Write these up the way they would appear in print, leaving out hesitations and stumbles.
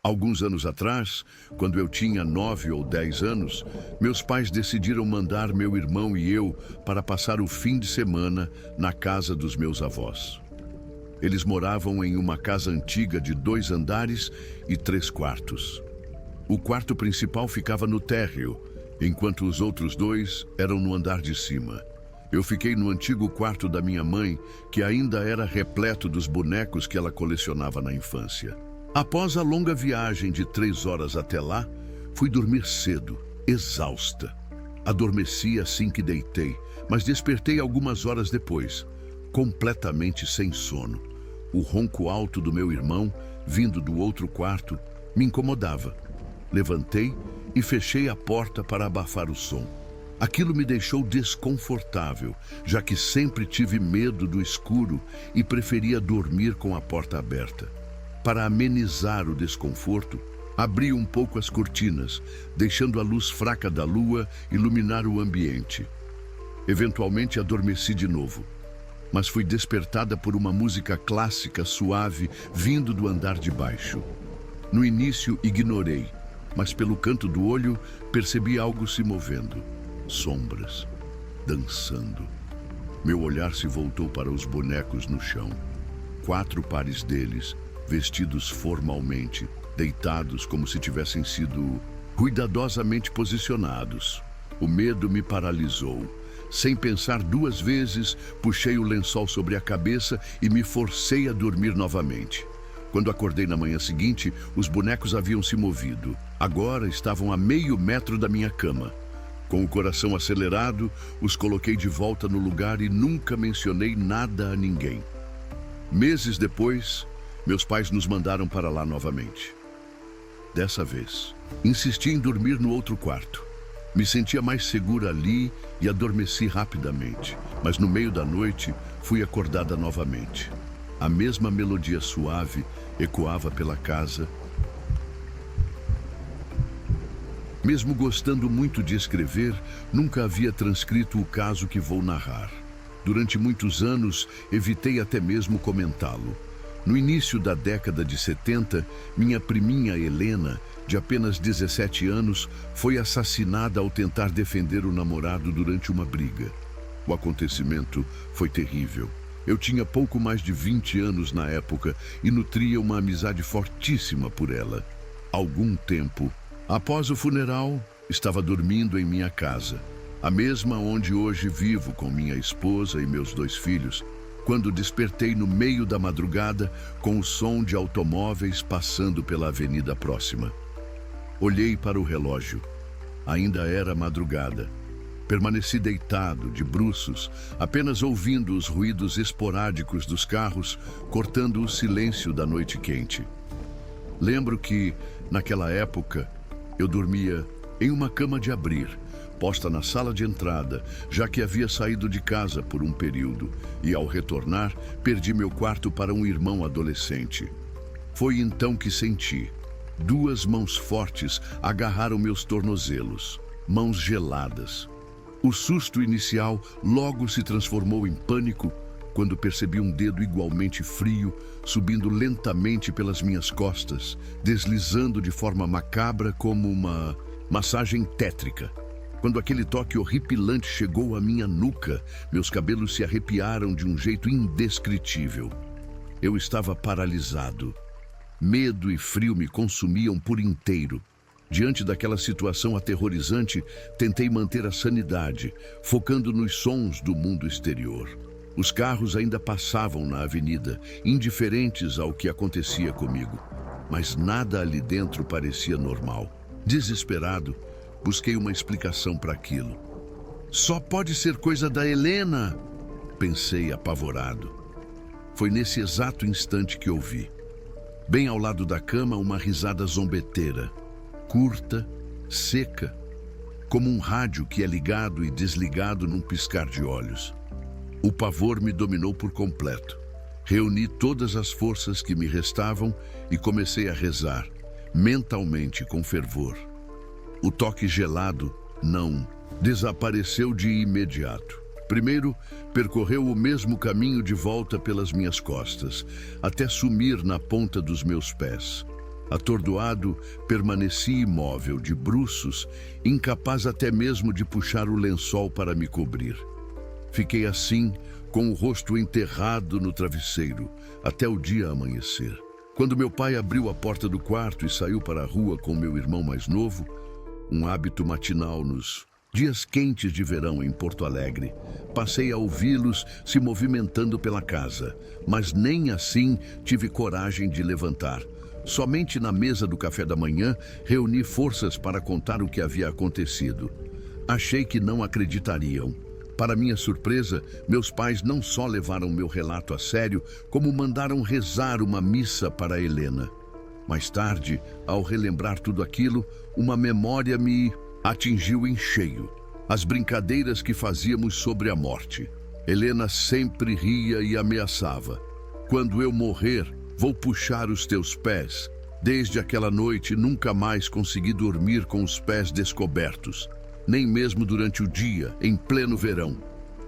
Alguns anos atrás, quando eu tinha 9 ou 10 anos, meus pais decidiram mandar meu irmão e eu para passar o fim de semana na casa dos meus avós. Eles moravam em uma casa antiga de 2 andares e 3 quartos. O quarto principal ficava no térreo, enquanto os outros 2 eram no andar de cima. Eu fiquei no antigo quarto da minha mãe, que ainda era repleto dos bonecos que ela colecionava na infância. Após a longa viagem de 3 horas até lá, fui dormir cedo, exausta. Adormeci assim que deitei, mas despertei algumas horas depois, completamente sem sono. O ronco alto do meu irmão, vindo do outro quarto, me incomodava. Levantei e fechei a porta para abafar o som. Aquilo me deixou desconfortável, já que sempre tive medo do escuro e preferia dormir com a porta aberta. Para amenizar o desconforto, abri um pouco as cortinas, deixando a luz fraca da lua iluminar o ambiente. Eventualmente adormeci de novo, mas fui despertada por uma música clássica suave vindo do andar de baixo. No início ignorei, mas pelo canto do olho percebi algo se movendo. Sombras, dançando. Meu olhar se voltou para os bonecos no chão. 4 pares deles, vestidos formalmente, deitados como se tivessem sido cuidadosamente posicionados. O medo me paralisou. Sem pensar 2 vezes, puxei o lençol sobre a cabeça e me forcei a dormir novamente. Quando acordei na manhã seguinte, os bonecos haviam se movido. Agora estavam a meio metro da minha cama. Com o coração acelerado, os coloquei de volta no lugar e nunca mencionei nada a ninguém. Meses depois, meus pais nos mandaram para lá novamente. Dessa vez, insisti em dormir no outro quarto. Me sentia mais segura ali e adormeci rapidamente, mas no meio da noite fui acordada novamente. A mesma melodia suave ecoava pela casa. Mesmo gostando muito de escrever, nunca havia transcrito o caso que vou narrar. Durante muitos anos, evitei até mesmo comentá-lo. No início da década de 70, minha priminha Helena, de apenas 17 anos, foi assassinada ao tentar defender o namorado durante uma briga. O acontecimento foi terrível. Eu tinha pouco mais de 20 anos na época e nutria uma amizade fortíssima por ela. Algum tempo após o funeral, estava dormindo em minha casa, a mesma onde hoje vivo com minha esposa e meus 2 filhos, quando despertei no meio da madrugada com o som de automóveis passando pela avenida próxima. Olhei para o relógio. Ainda era madrugada. Permaneci deitado, de bruços, apenas ouvindo os ruídos esporádicos dos carros, cortando o silêncio da noite quente. Lembro que, naquela época, eu dormia em uma cama de abrir, posta na sala de entrada, já que havia saído de casa por um período e, ao retornar, perdi meu quarto para um irmão adolescente. Foi então que senti. 2 mãos fortes agarraram meus tornozelos, mãos geladas. O susto inicial logo se transformou em pânico quando percebi um dedo igualmente frio subindo lentamente pelas minhas costas, deslizando de forma macabra como uma massagem tétrica. Quando aquele toque horripilante chegou à minha nuca, meus cabelos se arrepiaram de um jeito indescritível. Eu estava paralisado. Medo e frio me consumiam por inteiro. Diante daquela situação aterrorizante, tentei manter a sanidade, focando nos sons do mundo exterior. Os carros ainda passavam na avenida, indiferentes ao que acontecia comigo. Mas nada ali dentro parecia normal. Desesperado, busquei uma explicação para aquilo. Só pode ser coisa da Helena, pensei apavorado. Foi nesse exato instante que ouvi. Bem ao lado da cama, uma risada zombeteira, curta, seca, como um rádio que é ligado e desligado num piscar de olhos. O pavor me dominou por completo. Reuni todas as forças que me restavam e comecei a rezar, mentalmente com fervor. O toque gelado não desapareceu de imediato. Primeiro, percorreu o mesmo caminho de volta pelas minhas costas, até sumir na ponta dos meus pés. Atordoado, permaneci imóvel, de bruços, incapaz até mesmo de puxar o lençol para me cobrir. Fiquei assim, com o rosto enterrado no travesseiro, até o dia amanhecer. Quando meu pai abriu a porta do quarto e saiu para a rua com meu irmão mais novo, um hábito matinal nos dias quentes de verão em Porto Alegre, passei a ouvi-los se movimentando pela casa, mas nem assim tive coragem de levantar. Somente na mesa do café da manhã reuni forças para contar o que havia acontecido. Achei que não acreditariam. Para minha surpresa, meus pais não só levaram meu relato a sério, como mandaram rezar uma missa para Helena. Mais tarde, ao relembrar tudo aquilo, uma memória me atingiu em cheio. As brincadeiras que fazíamos sobre a morte. Helena sempre ria e ameaçava. Quando eu morrer, vou puxar os teus pés. Desde aquela noite, nunca mais consegui dormir com os pés descobertos. Nem mesmo durante o dia, em pleno verão.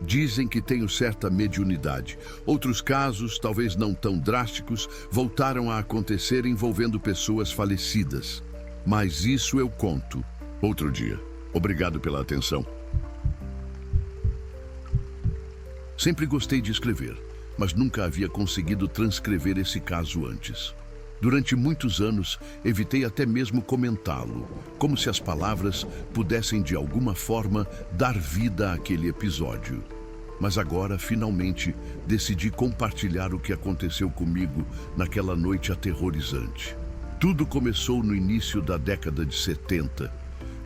Dizem que tenho certa mediunidade. Outros casos, talvez não tão drásticos, voltaram a acontecer envolvendo pessoas falecidas. Mas isso eu conto outro dia. Obrigado pela atenção. Sempre gostei de escrever, mas nunca havia conseguido transcrever esse caso antes. Durante muitos anos, evitei até mesmo comentá-lo, como se as palavras pudessem de alguma forma dar vida àquele episódio. Mas agora, finalmente, decidi compartilhar o que aconteceu comigo naquela noite aterrorizante. Tudo começou no início da década de 70,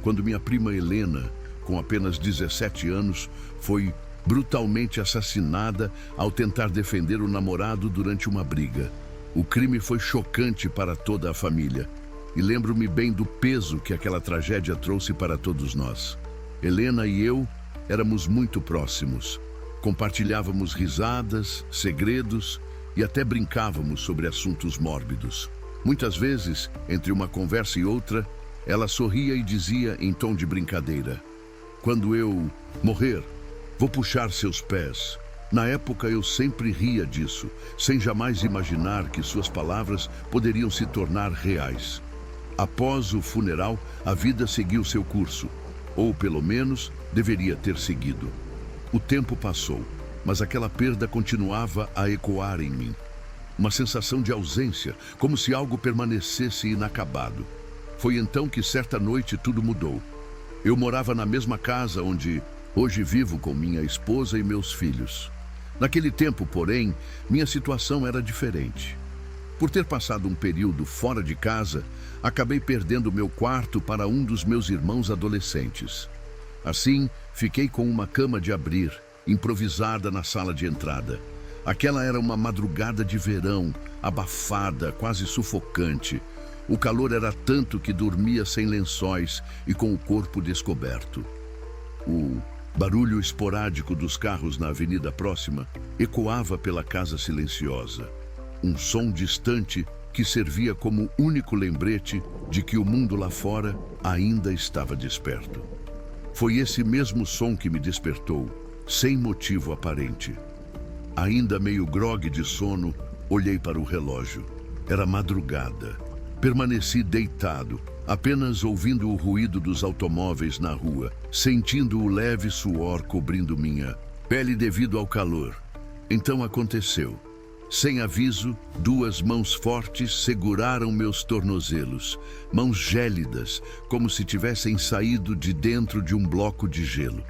quando minha prima Helena, com apenas 17 anos, foi brutalmente assassinada ao tentar defender o namorado durante uma briga. O crime foi chocante para toda a família, e lembro-me bem do peso que aquela tragédia trouxe para todos nós. Helena e eu éramos muito próximos. Compartilhávamos risadas, segredos e até brincávamos sobre assuntos mórbidos. Muitas vezes, entre uma conversa e outra, ela sorria e dizia em tom de brincadeira: "Quando eu morrer, vou puxar seus pés." Na época eu sempre ria disso, sem jamais imaginar que suas palavras poderiam se tornar reais. Após o funeral, a vida seguiu seu curso, ou pelo menos deveria ter seguido. O tempo passou, mas aquela perda continuava a ecoar em mim. Uma sensação de ausência, como se algo permanecesse inacabado. Foi então que certa noite tudo mudou. Eu morava na mesma casa onde hoje vivo com minha esposa e meus filhos. Naquele tempo, porém, minha situação era diferente. Por ter passado um período fora de casa, acabei perdendo meu quarto para um dos meus irmãos adolescentes. Assim, fiquei com uma cama de abrir, improvisada na sala de entrada. Aquela era uma madrugada de verão, abafada, quase sufocante. O calor era tanto que dormia sem lençóis e com o corpo descoberto. O barulho esporádico dos carros na avenida próxima ecoava pela casa silenciosa. Um som distante que servia como único lembrete de que o mundo lá fora ainda estava desperto. Foi esse mesmo som que me despertou, sem motivo aparente. Ainda meio grogue de sono, olhei para o relógio. Era madrugada. Permaneci deitado, apenas ouvindo o ruído dos automóveis na rua, sentindo o leve suor cobrindo minha pele devido ao calor. Então aconteceu. Sem aviso, duas mãos fortes seguraram meus tornozelos, mãos gélidas, como se tivessem saído de dentro de um bloco de gelo.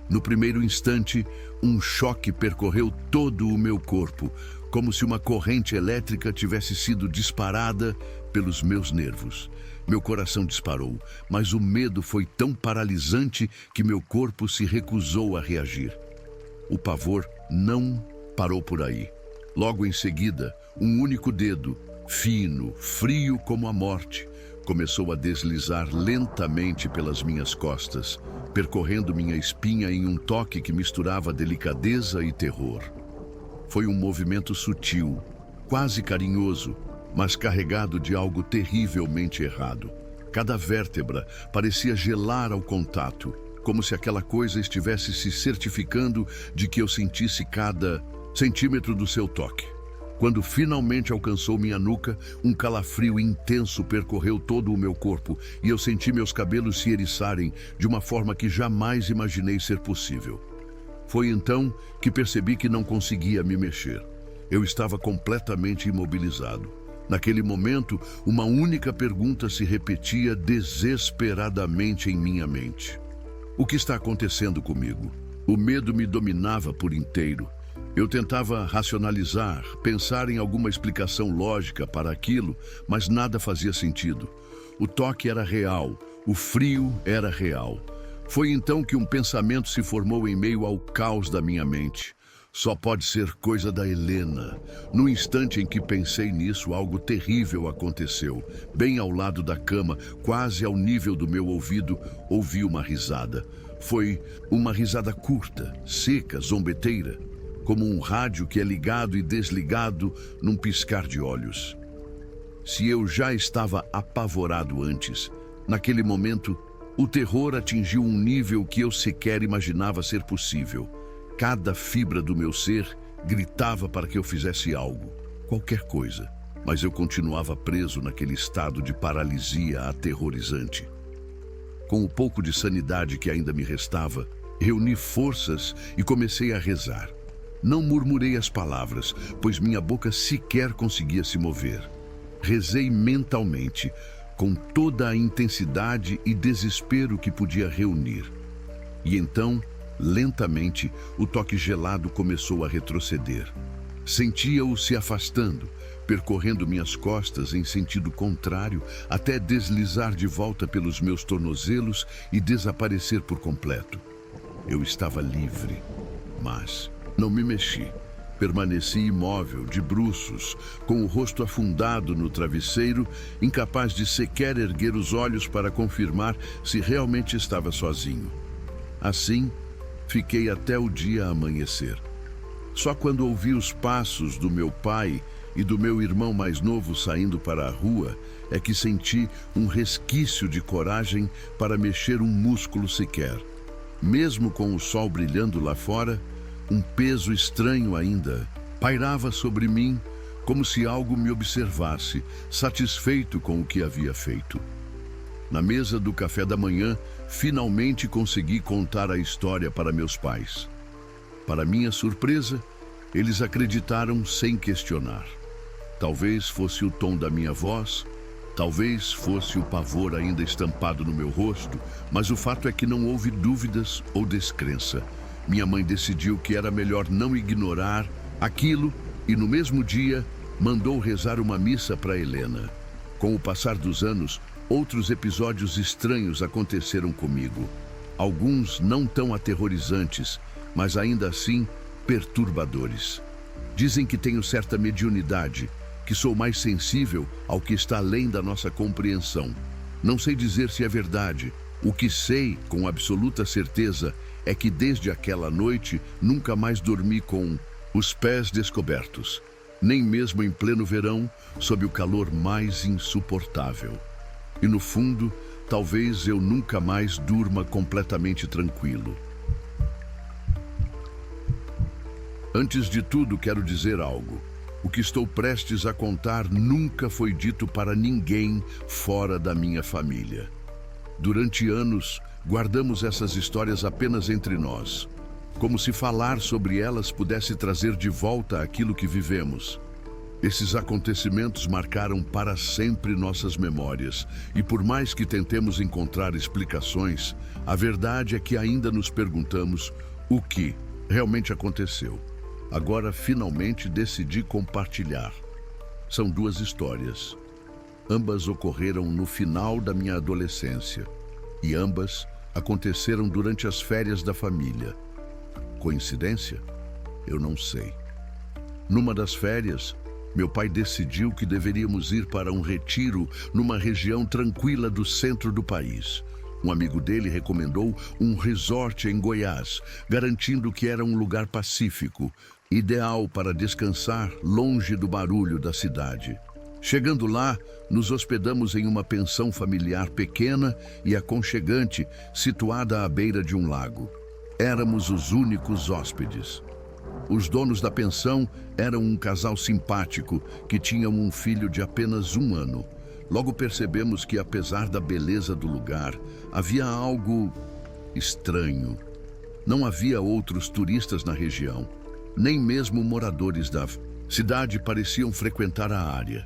No primeiro instante, um choque percorreu todo o meu corpo, como se uma corrente elétrica tivesse sido disparada pelos meus nervos. Meu coração disparou, mas o medo foi tão paralisante que meu corpo se recusou a reagir. O pavor não parou por aí. Logo em seguida, um único dedo, fino, frio como a morte, começou a deslizar lentamente pelas minhas costas, percorrendo minha espinha em um toque que misturava delicadeza e terror. Foi um movimento sutil, quase carinhoso, mas carregado de algo terrivelmente errado. Cada vértebra parecia gelar ao contato, como se aquela coisa estivesse se certificando de que eu sentisse cada centímetro do seu toque. Quando finalmente alcançou minha nuca, um calafrio intenso percorreu todo o meu corpo e eu senti meus cabelos se eriçarem de uma forma que jamais imaginei ser possível. Foi então que percebi que não conseguia me mexer. Eu estava completamente imobilizado. Naquele momento, uma única pergunta se repetia desesperadamente em minha mente. O que está acontecendo comigo? O medo me dominava por inteiro. Eu tentava racionalizar, pensar em alguma explicação lógica para aquilo, mas nada fazia sentido. O toque era real, o frio era real. Foi então que um pensamento se formou em meio ao caos da minha mente. Só pode ser coisa da Helena. No instante em que pensei nisso, algo terrível aconteceu. Bem ao lado da cama, quase ao nível do meu ouvido, ouvi uma risada. Foi uma risada curta, seca, zombeteira, como um rádio que é ligado e desligado num piscar de olhos. Se eu já estava apavorado antes, naquele momento, o terror atingiu um nível que eu sequer imaginava ser possível. Cada fibra do meu ser gritava para que eu fizesse algo, qualquer coisa, mas eu continuava preso naquele estado de paralisia aterrorizante. Com o pouco de sanidade que ainda me restava, reuni forças e comecei a rezar. Não murmurei as palavras, pois minha boca sequer conseguia se mover. Rezei mentalmente, com toda a intensidade e desespero que podia reunir. E então, lentamente, o toque gelado começou a retroceder. Sentia-o se afastando, percorrendo minhas costas em sentido contrário, até deslizar de volta pelos meus tornozelos e desaparecer por completo. Eu estava livre, mas não me mexi. Permaneci imóvel, de bruços, com o rosto afundado no travesseiro, incapaz de sequer erguer os olhos para confirmar se realmente estava sozinho. Assim, fiquei até o dia amanhecer. Só quando ouvi os passos do meu pai e do meu irmão mais novo saindo para a rua é que senti um resquício de coragem para mexer um músculo sequer. Mesmo com o sol brilhando lá fora, um peso estranho ainda pairava sobre mim, como se algo me observasse, satisfeito com o que havia feito. Na mesa do café da manhã, finalmente consegui contar a história para meus pais. Para minha surpresa, eles acreditaram sem questionar. Talvez fosse o tom da minha voz, talvez fosse o pavor ainda estampado no meu rosto, mas o fato é que não houve dúvidas ou descrença. Minha mãe decidiu que era melhor não ignorar aquilo e, no mesmo dia, mandou rezar uma missa para Helena. Com o passar dos anos, outros episódios estranhos aconteceram comigo. Alguns não tão aterrorizantes, mas ainda assim perturbadores. Dizem que tenho certa mediunidade, que sou mais sensível ao que está além da nossa compreensão. Não sei dizer se é verdade. O que sei com absoluta certeza é que desde aquela noite nunca mais dormi com os pés descobertos, nem mesmo em pleno verão, sob o calor mais insuportável. E no fundo, talvez eu nunca mais durma completamente tranquilo. Antes de tudo, quero dizer algo. O que estou prestes a contar nunca foi dito para ninguém fora da minha família. Durante anos, guardamos essas histórias apenas entre nós, como se falar sobre elas pudesse trazer de volta aquilo que vivemos. Esses acontecimentos marcaram para sempre nossas memórias, e por mais que tentemos encontrar explicações, a verdade é que ainda nos perguntamos o que realmente aconteceu. Agora, finalmente, decidi compartilhar. São duas histórias. Ambas ocorreram no final da minha adolescência, e ambas aconteceram durante as férias da família. Coincidência? Eu não sei. Numa das férias, meu pai decidiu que deveríamos ir para um retiro numa região tranquila do centro do país. Um amigo dele recomendou um resort em Goiás, garantindo que era um lugar pacífico, ideal para descansar longe do barulho da cidade. Chegando lá, nos hospedamos em uma pensão familiar pequena e aconchegante, situada à beira de um lago. Éramos os únicos hóspedes. Os donos da pensão eram um casal simpático que tinham um filho de apenas 1 ano. Logo percebemos que, apesar da beleza do lugar, havia algo estranho. Não havia outros turistas na região, nem mesmo moradores da cidade pareciam frequentar a área.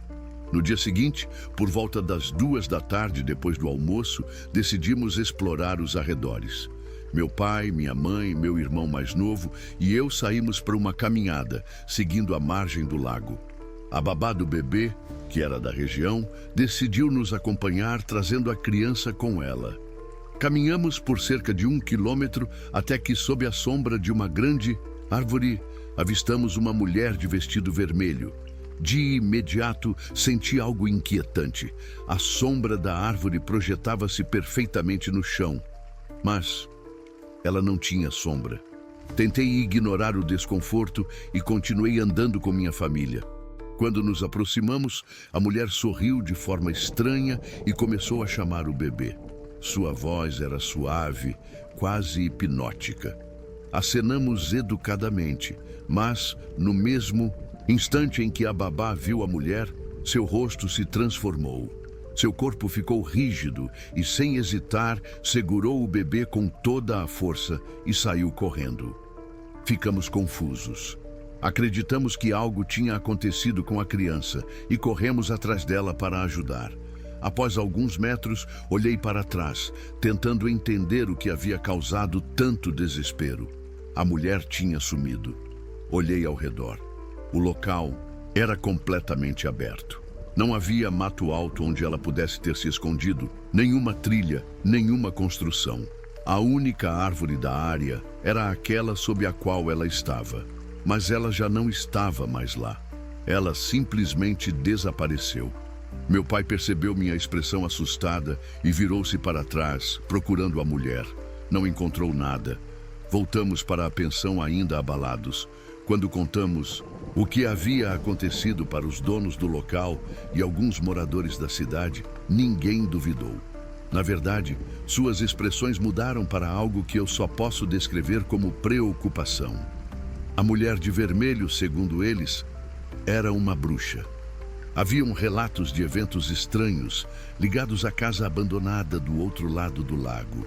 No dia seguinte, por volta das 2 da tarde, depois do almoço, decidimos explorar os arredores. Meu pai, minha mãe, meu irmão mais novo e eu saímos para uma caminhada, seguindo a margem do lago. A babá do bebê, que era da região, decidiu nos acompanhar, trazendo a criança com ela. Caminhamos por cerca de 1 quilômetro até que, sob a sombra de uma grande árvore, avistamos uma mulher de vestido vermelho. De imediato, senti algo inquietante. A sombra da árvore projetava-se perfeitamente no chão, mas ela não tinha sombra. Tentei ignorar o desconforto e continuei andando com minha família. Quando nos aproximamos, a mulher sorriu de forma estranha e começou a chamar o bebê. Sua voz era suave, quase hipnótica. Acenamos educadamente, mas, no mesmo instante em que a babá viu a mulher, seu rosto se transformou. Seu corpo ficou rígido e, sem hesitar, segurou o bebê com toda a força e saiu correndo. Ficamos confusos. Acreditamos que algo tinha acontecido com a criança e corremos atrás dela para ajudar. Após alguns metros, olhei para trás, tentando entender o que havia causado tanto desespero. A mulher tinha sumido. Olhei ao redor. O local era completamente aberto. Não havia mato alto onde ela pudesse ter se escondido, nenhuma trilha, nenhuma construção. A única árvore da área era aquela sob a qual ela estava. Mas ela já não estava mais lá. Ela simplesmente desapareceu. Meu pai percebeu minha expressão assustada e virou-se para trás, procurando a mulher. Não encontrou nada. Voltamos para a pensão ainda abalados. Quando contamos o que havia acontecido para os donos do local e alguns moradores da cidade, ninguém duvidou. Na verdade, suas expressões mudaram para algo que eu só posso descrever como preocupação. A mulher de vermelho, segundo eles, era uma bruxa. Haviam relatos de eventos estranhos ligados à casa abandonada do outro lado do lago.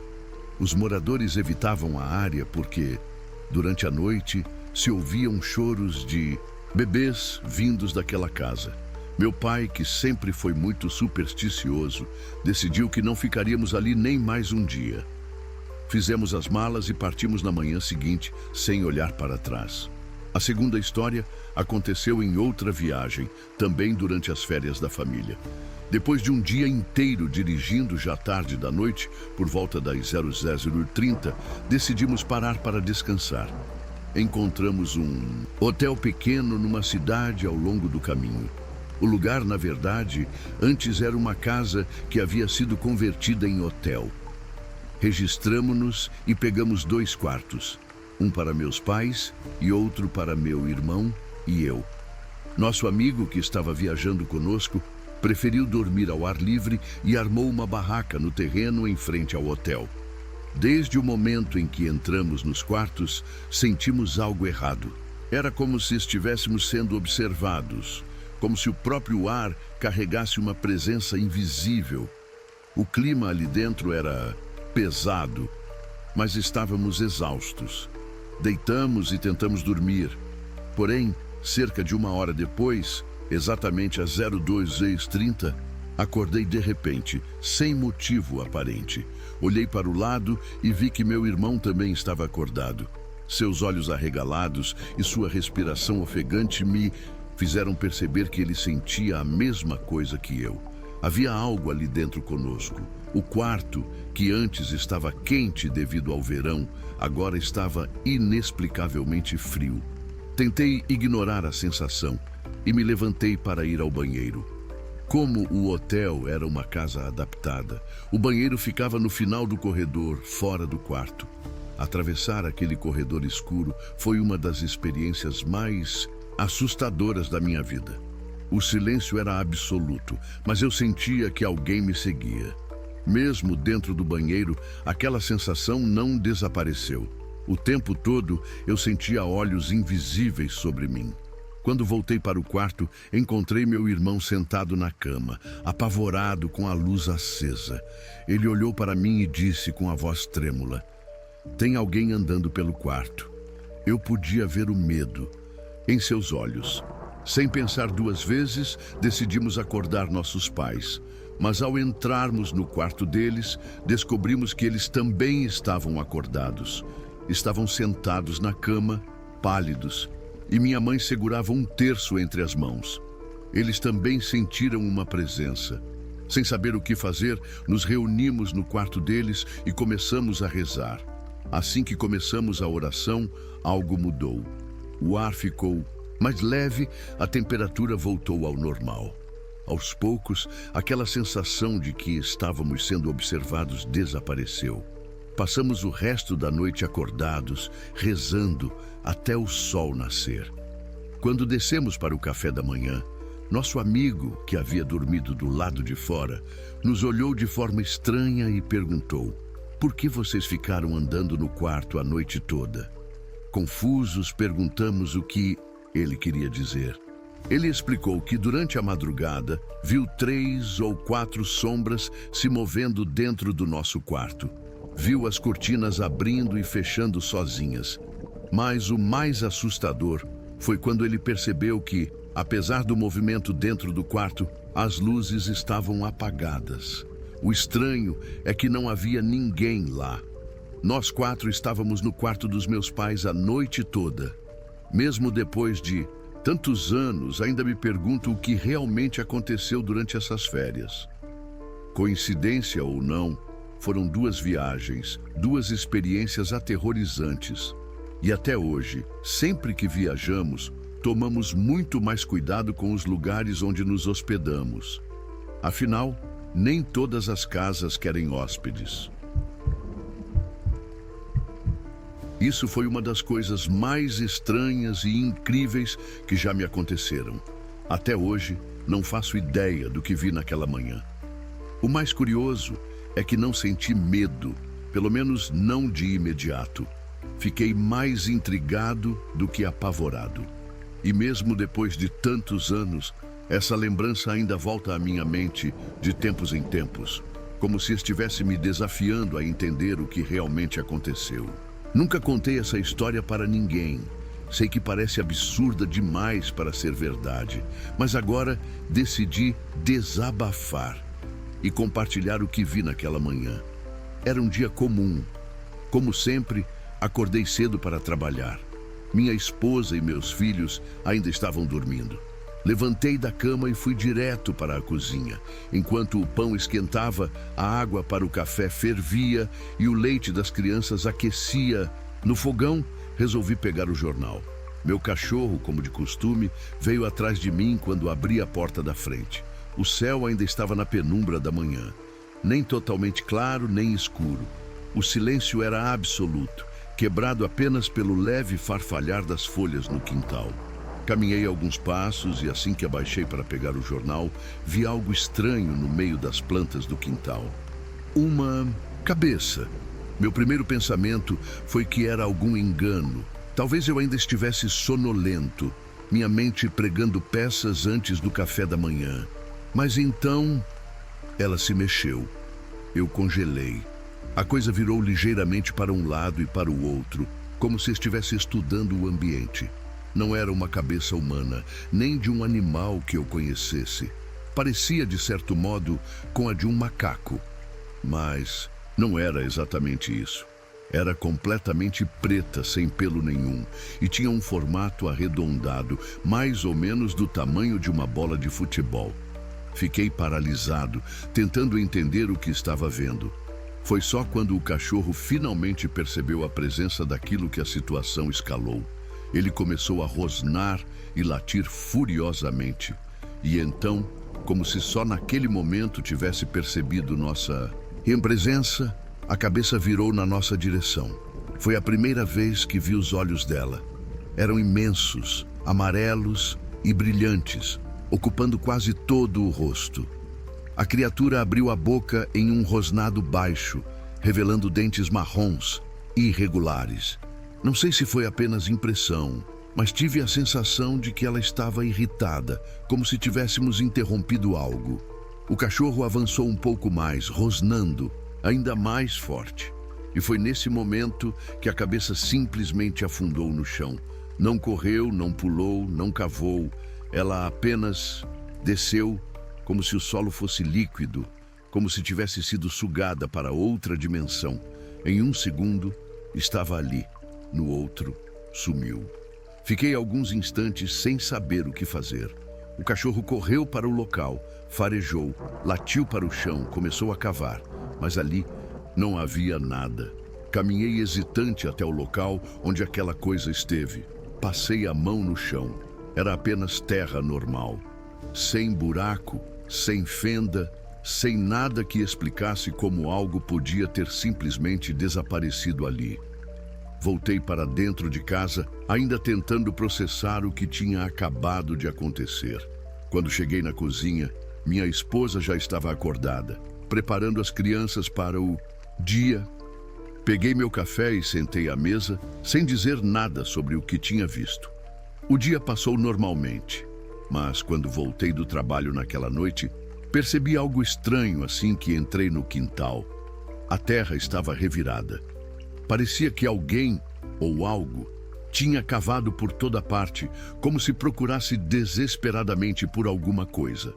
Os moradores evitavam a área porque, durante a noite, se ouviam choros de bebês vindos daquela casa. Meu pai, que sempre foi muito supersticioso, decidiu que não ficaríamos ali nem mais um dia. Fizemos as malas e partimos na manhã seguinte, sem olhar para trás. A segunda história aconteceu em outra viagem, também durante as férias da família. Depois de um dia inteiro dirigindo já tarde da noite, por volta das 00h30, decidimos parar para descansar. Encontramos um hotel pequeno numa cidade ao longo do caminho. O lugar, na verdade, antes era uma casa que havia sido convertida em hotel. Registramo-nos e pegamos 2 quartos, um para meus pais e outro para meu irmão e eu. Nosso amigo, que estava viajando conosco, preferiu dormir ao ar livre e armou uma barraca no terreno em frente ao hotel. Desde o momento em que entramos nos quartos, sentimos algo errado. Era como se estivéssemos sendo observados, como se o próprio ar carregasse uma presença invisível. O clima ali dentro era pesado, mas estávamos exaustos. Deitamos e tentamos dormir. Porém, cerca de 1 hora depois, exatamente às 02h30, acordei de repente, sem motivo aparente. Olhei para o lado e vi que meu irmão também estava acordado. Seus olhos arregalados e sua respiração ofegante me fizeram perceber que ele sentia a mesma coisa que eu. Havia algo ali dentro conosco. O quarto, que antes estava quente devido ao verão, agora estava inexplicavelmente frio. Tentei ignorar a sensação e me levantei para ir ao banheiro. Como o hotel era uma casa adaptada, o banheiro ficava no final do corredor, fora do quarto. Atravessar aquele corredor escuro foi uma das experiências mais assustadoras da minha vida. O silêncio era absoluto, mas eu sentia que alguém me seguia. Mesmo dentro do banheiro, aquela sensação não desapareceu. O tempo todo eu sentia olhos invisíveis sobre mim. Quando voltei para o quarto, encontrei meu irmão sentado na cama, apavorado com a luz acesa. Ele olhou para mim e disse com a voz trêmula: "Tem alguém andando pelo quarto." Eu podia ver o medo em seus olhos. Sem pensar duas vezes, decidimos acordar nossos pais. Mas ao entrarmos no quarto deles, descobrimos que eles também estavam acordados. Estavam sentados na cama, pálidos, e minha mãe segurava um terço entre as mãos. Eles também sentiram uma presença. Sem saber o que fazer, nos reunimos no quarto deles e começamos a rezar. Assim que começamos a oração, algo mudou. O ar ficou mais leve, a temperatura voltou ao normal. Aos poucos, aquela sensação de que estávamos sendo observados desapareceu. Passamos o resto da noite acordados, rezando até o sol nascer. Quando descemos para o café da manhã, nosso amigo, que havia dormido do lado de fora, nos olhou de forma estranha e perguntou: "Por que vocês ficaram andando no quarto a noite toda?" Confusos, perguntamos o que ele queria dizer. Ele explicou que durante a madrugada viu 3 ou 4 sombras se movendo dentro do nosso quarto. Viu as cortinas abrindo e fechando sozinhas. Mas o mais assustador foi quando ele percebeu que, apesar do movimento dentro do quarto, as luzes estavam apagadas. O estranho é que não havia ninguém lá. Nós 4 estávamos no quarto dos meus pais a noite toda. Mesmo depois de tantos anos, ainda me pergunto o que realmente aconteceu durante essas férias. Coincidência ou não, foram 2 viagens, 2 experiências aterrorizantes. E até hoje, sempre que viajamos, tomamos muito mais cuidado com os lugares onde nos hospedamos. Afinal, nem todas as casas querem hóspedes. Isso foi uma das coisas mais estranhas e incríveis que já me aconteceram. Até hoje, não faço ideia do que vi naquela manhã. O mais curioso é que não senti medo, pelo menos não de imediato. Fiquei mais intrigado do que apavorado. E mesmo depois de tantos anos, essa lembrança ainda volta à minha mente de tempos em tempos, como se estivesse me desafiando a entender o que realmente aconteceu. Nunca contei essa história para ninguém. Sei que parece absurda demais para ser verdade, mas agora decidi desabafar e compartilhar o que vi naquela manhã. Era um dia comum. Como sempre, acordei cedo para trabalhar. Minha esposa e meus filhos ainda estavam dormindo. Levantei da cama e fui direto para a cozinha. Enquanto o pão esquentava, a água para o café fervia e o leite das crianças aquecia. No fogão, resolvi pegar o jornal. Meu cachorro, como de costume, veio atrás de mim quando abri a porta da frente. O céu ainda estava na penumbra da manhã. Nem totalmente claro, nem escuro. O silêncio era absoluto, quebrado apenas pelo leve farfalhar das folhas no quintal. Caminhei alguns passos e assim que abaixei para pegar o jornal, vi algo estranho no meio das plantas do quintal. Uma cabeça. Meu primeiro pensamento foi que era algum engano. Talvez eu ainda estivesse sonolento, minha mente pregando peças antes do café da manhã. Mas então, ela se mexeu. Eu congelei. A coisa virou ligeiramente para um lado e para o outro, como se estivesse estudando o ambiente. Não era uma cabeça humana, nem de um animal que eu conhecesse. Parecia, de certo modo, com a de um macaco. Mas não era exatamente isso. Era completamente preta, sem pelo nenhum, e tinha um formato arredondado, mais ou menos do tamanho de uma bola de futebol. Fiquei paralisado, tentando entender o que estava vendo. Foi só quando o cachorro finalmente percebeu a presença daquilo que a situação escalou. Ele começou a rosnar e latir furiosamente. E então, como se só naquele momento tivesse percebido nossa presença, a cabeça virou na nossa direção. Foi a primeira vez que vi os olhos dela. Eram imensos, amarelos e brilhantes, ocupando quase todo o rosto. A criatura abriu a boca em um rosnado baixo, revelando dentes marrons e irregulares. Não sei se foi apenas impressão, mas tive a sensação de que ela estava irritada, como se tivéssemos interrompido algo. O cachorro avançou um pouco mais, rosnando, ainda mais forte. E foi nesse momento que a cabeça simplesmente afundou no chão. Não correu, não pulou, não cavou. Ela apenas desceu como se o solo fosse líquido, como se tivesse sido sugada para outra dimensão. Em um segundo, estava ali. No outro, sumiu. Fiquei alguns instantes sem saber o que fazer. O cachorro correu para o local, farejou, latiu para o chão, começou a cavar. Mas ali não havia nada. Caminhei hesitante até o local onde aquela coisa esteve. Passei a mão no chão. Era apenas terra normal. Sem buraco, sem fenda, sem nada que explicasse como algo podia ter simplesmente desaparecido ali. Voltei para dentro de casa, ainda tentando processar o que tinha acabado de acontecer. Quando cheguei na cozinha, minha esposa já estava acordada, preparando as crianças para o dia. Peguei meu café e sentei à mesa, sem dizer nada sobre o que tinha visto. O dia passou normalmente, mas quando voltei do trabalho naquela noite, percebi algo estranho assim que entrei no quintal. A terra estava revirada. Parecia que alguém ou algo tinha cavado por toda parte, como se procurasse desesperadamente por alguma coisa.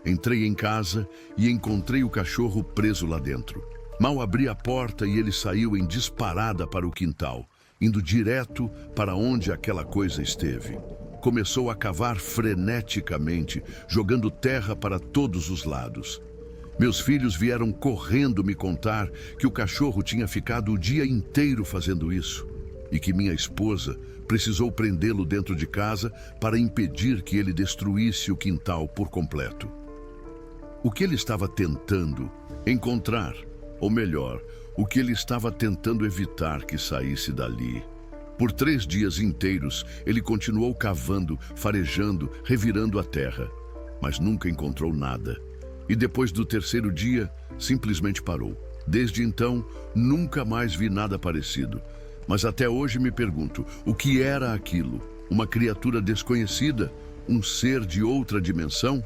Entrei em casa e encontrei o cachorro preso lá dentro. Mal abri a porta e ele saiu em disparada para o quintal, indo direto para onde aquela coisa esteve. Começou a cavar freneticamente, jogando terra para todos os lados. Meus filhos vieram correndo me contar que o cachorro tinha ficado o dia inteiro fazendo isso e que minha esposa precisou prendê-lo dentro de casa para impedir que ele destruísse o quintal por completo. O que ele estava tentando encontrar, ou melhor, o que ele estava tentando evitar que saísse dali. Por 3 dias inteiros, ele continuou cavando, farejando, revirando a terra, mas nunca encontrou nada. E depois do 3º dia, simplesmente parou. Desde então, nunca mais vi nada parecido. Mas até hoje me pergunto, o que era aquilo? Uma criatura desconhecida? Um ser de outra dimensão?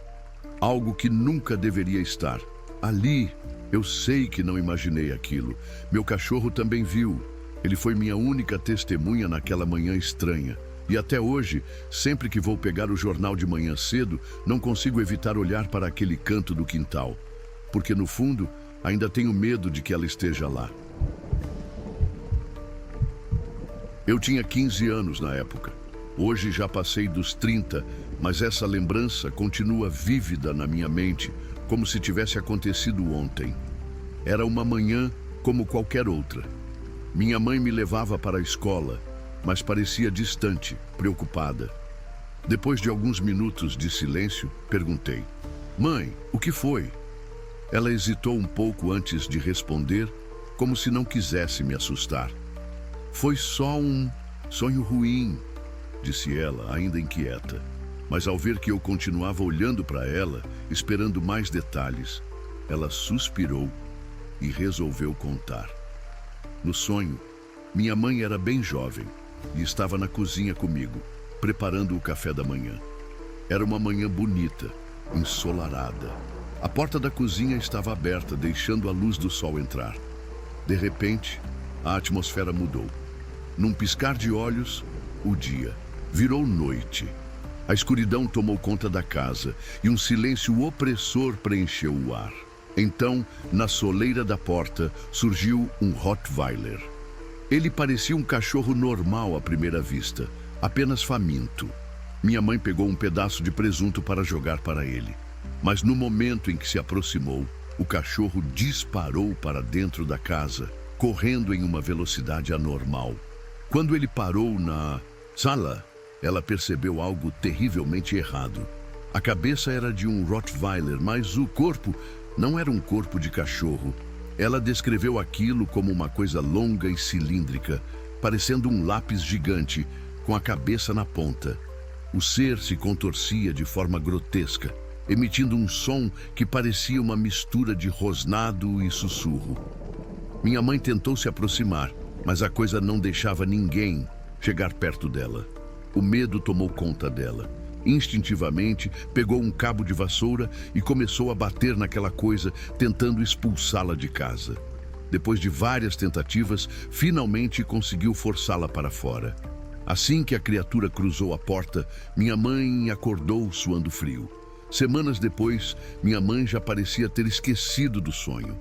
Algo que nunca deveria estar. Ali, eu sei que não imaginei aquilo. Meu cachorro também viu. Ele foi minha única testemunha naquela manhã estranha. E até hoje, sempre que vou pegar o jornal de manhã cedo, não consigo evitar olhar para aquele canto do quintal, porque no fundo, ainda tenho medo de que ela esteja lá. Eu tinha 15 anos na época. Hoje já passei dos 30, mas essa lembrança continua vívida na minha mente, como se tivesse acontecido ontem. Era uma manhã como qualquer outra. Minha mãe me levava para a escola, mas parecia distante, preocupada. Depois de alguns minutos de silêncio, perguntei: "Mãe, o que foi?" Ela hesitou um pouco antes de responder, como se não quisesse me assustar. "Foi só um sonho ruim", disse ela, ainda inquieta. Mas ao ver que eu continuava olhando para ela, esperando mais detalhes, ela suspirou e resolveu contar. No sonho, minha mãe era bem jovem e estava na cozinha comigo, preparando o café da manhã. Era uma manhã bonita, ensolarada. A porta da cozinha estava aberta, deixando a luz do sol entrar. De repente, a atmosfera mudou. Num piscar de olhos, o dia virou noite. A escuridão tomou conta da casa e um silêncio opressor preencheu o ar. Então, na soleira da porta, surgiu um Rottweiler. Ele parecia um cachorro normal à primeira vista, apenas faminto. Minha mãe pegou um pedaço de presunto para jogar para ele. Mas no momento em que se aproximou, o cachorro disparou para dentro da casa, correndo em uma velocidade anormal. Quando ele parou na sala, ela percebeu algo terrivelmente errado. A cabeça era de um Rottweiler, mas o corpo não era um corpo de cachorro. Ela descreveu aquilo como uma coisa longa e cilíndrica, parecendo um lápis gigante, com a cabeça na ponta. O ser se contorcia de forma grotesca, emitindo um som que parecia uma mistura de rosnado e sussurro. Minha mãe tentou se aproximar, mas a coisa não deixava ninguém chegar perto dela. O medo tomou conta dela. Instintivamente, pegou um cabo de vassoura e começou a bater naquela coisa, tentando expulsá-la de casa. Depois de várias tentativas, finalmente conseguiu forçá-la para fora. Assim que a criatura cruzou a porta, minha mãe acordou suando frio. Semanas depois, minha mãe já parecia ter esquecido do sonho.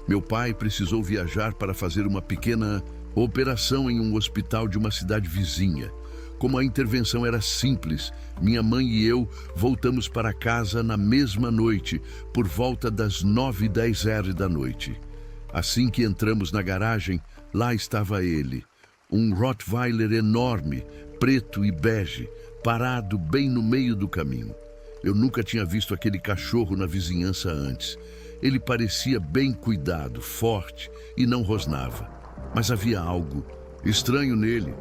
Meu pai precisou viajar para fazer uma pequena operação em um hospital de uma cidade vizinha. Como a intervenção era simples, minha mãe e eu voltamos para casa na mesma noite, por volta das 9h10 da noite. Assim que entramos na garagem, lá estava ele, um Rottweiler enorme, preto e bege, parado bem no meio do caminho. Eu nunca tinha visto aquele cachorro na vizinhança antes. Ele parecia bem cuidado, forte e não rosnava. Mas havia algo estranho nele,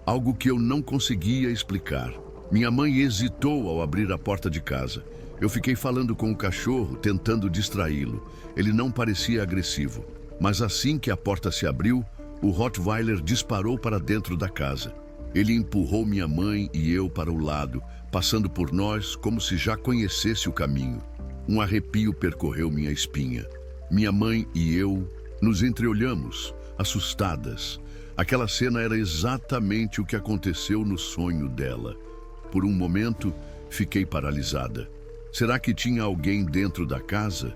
algo que eu não conseguia explicar. Minha mãe hesitou ao abrir a porta de casa. Eu fiquei falando com o cachorro, tentando distraí-lo. Ele não parecia agressivo. Mas assim que a porta se abriu, o Rottweiler disparou para dentro da casa. Ele empurrou minha mãe e eu para o lado, passando por nós como se já conhecesse o caminho. Um arrepio percorreu minha espinha. Minha mãe e eu nos entreolhamos, assustadas. Aquela cena era exatamente o que aconteceu no sonho dela. Por um momento, fiquei paralisada. Será que tinha alguém dentro da casa?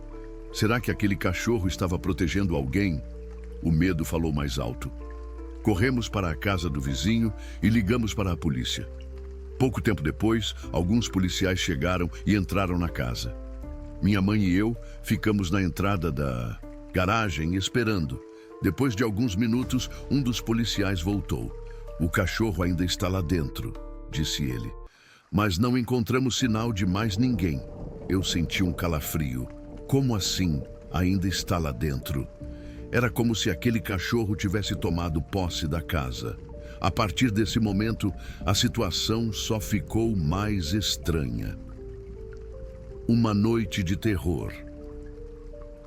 Será que aquele cachorro estava protegendo alguém? O medo falou mais alto. Corremos para a casa do vizinho e ligamos para a polícia. Pouco tempo depois, alguns policiais chegaram e entraram na casa. Minha mãe e eu ficamos na entrada da garagem esperando. Depois de alguns minutos, um dos policiais voltou. "O cachorro ainda está lá dentro", disse ele. "Mas não encontramos sinal de mais ninguém." Eu senti um calafrio. Como assim ainda está lá dentro? Era como se aquele cachorro tivesse tomado posse da casa. A partir desse momento, a situação só ficou mais estranha. Uma noite de terror.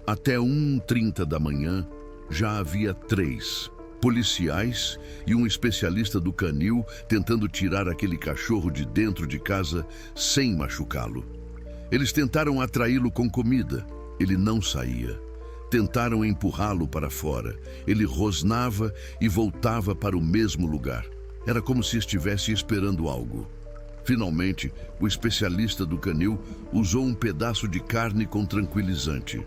Até 1h30 da manhã, já havia 3 policiais e um especialista do canil tentando tirar aquele cachorro de dentro de casa sem machucá-lo. Eles tentaram atraí-lo com comida. Ele não saía. Tentaram empurrá-lo para fora. Ele rosnava e voltava para o mesmo lugar. Era como se estivesse esperando algo. Finalmente, o especialista do canil usou um pedaço de carne com tranquilizante.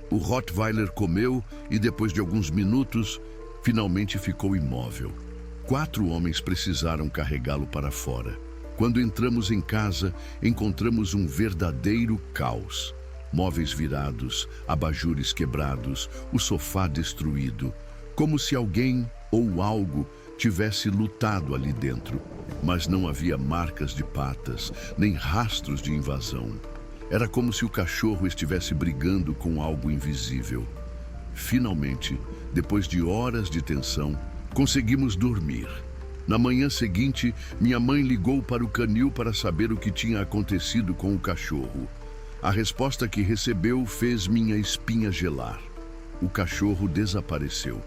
O Rottweiler comeu e, depois de alguns minutos, finalmente ficou imóvel. 4 homens precisaram carregá-lo para fora. Quando entramos em casa, encontramos um verdadeiro caos. Móveis virados, abajures quebrados, o sofá destruído. Como se alguém ou algo tivesse lutado ali dentro. Mas não havia marcas de patas, nem rastros de invasão. Era como se o cachorro estivesse brigando com algo invisível. Finalmente, depois de horas de tensão, conseguimos dormir. Na manhã seguinte, minha mãe ligou para o canil para saber o que tinha acontecido com o cachorro. A resposta que recebeu fez minha espinha gelar. O cachorro desapareceu.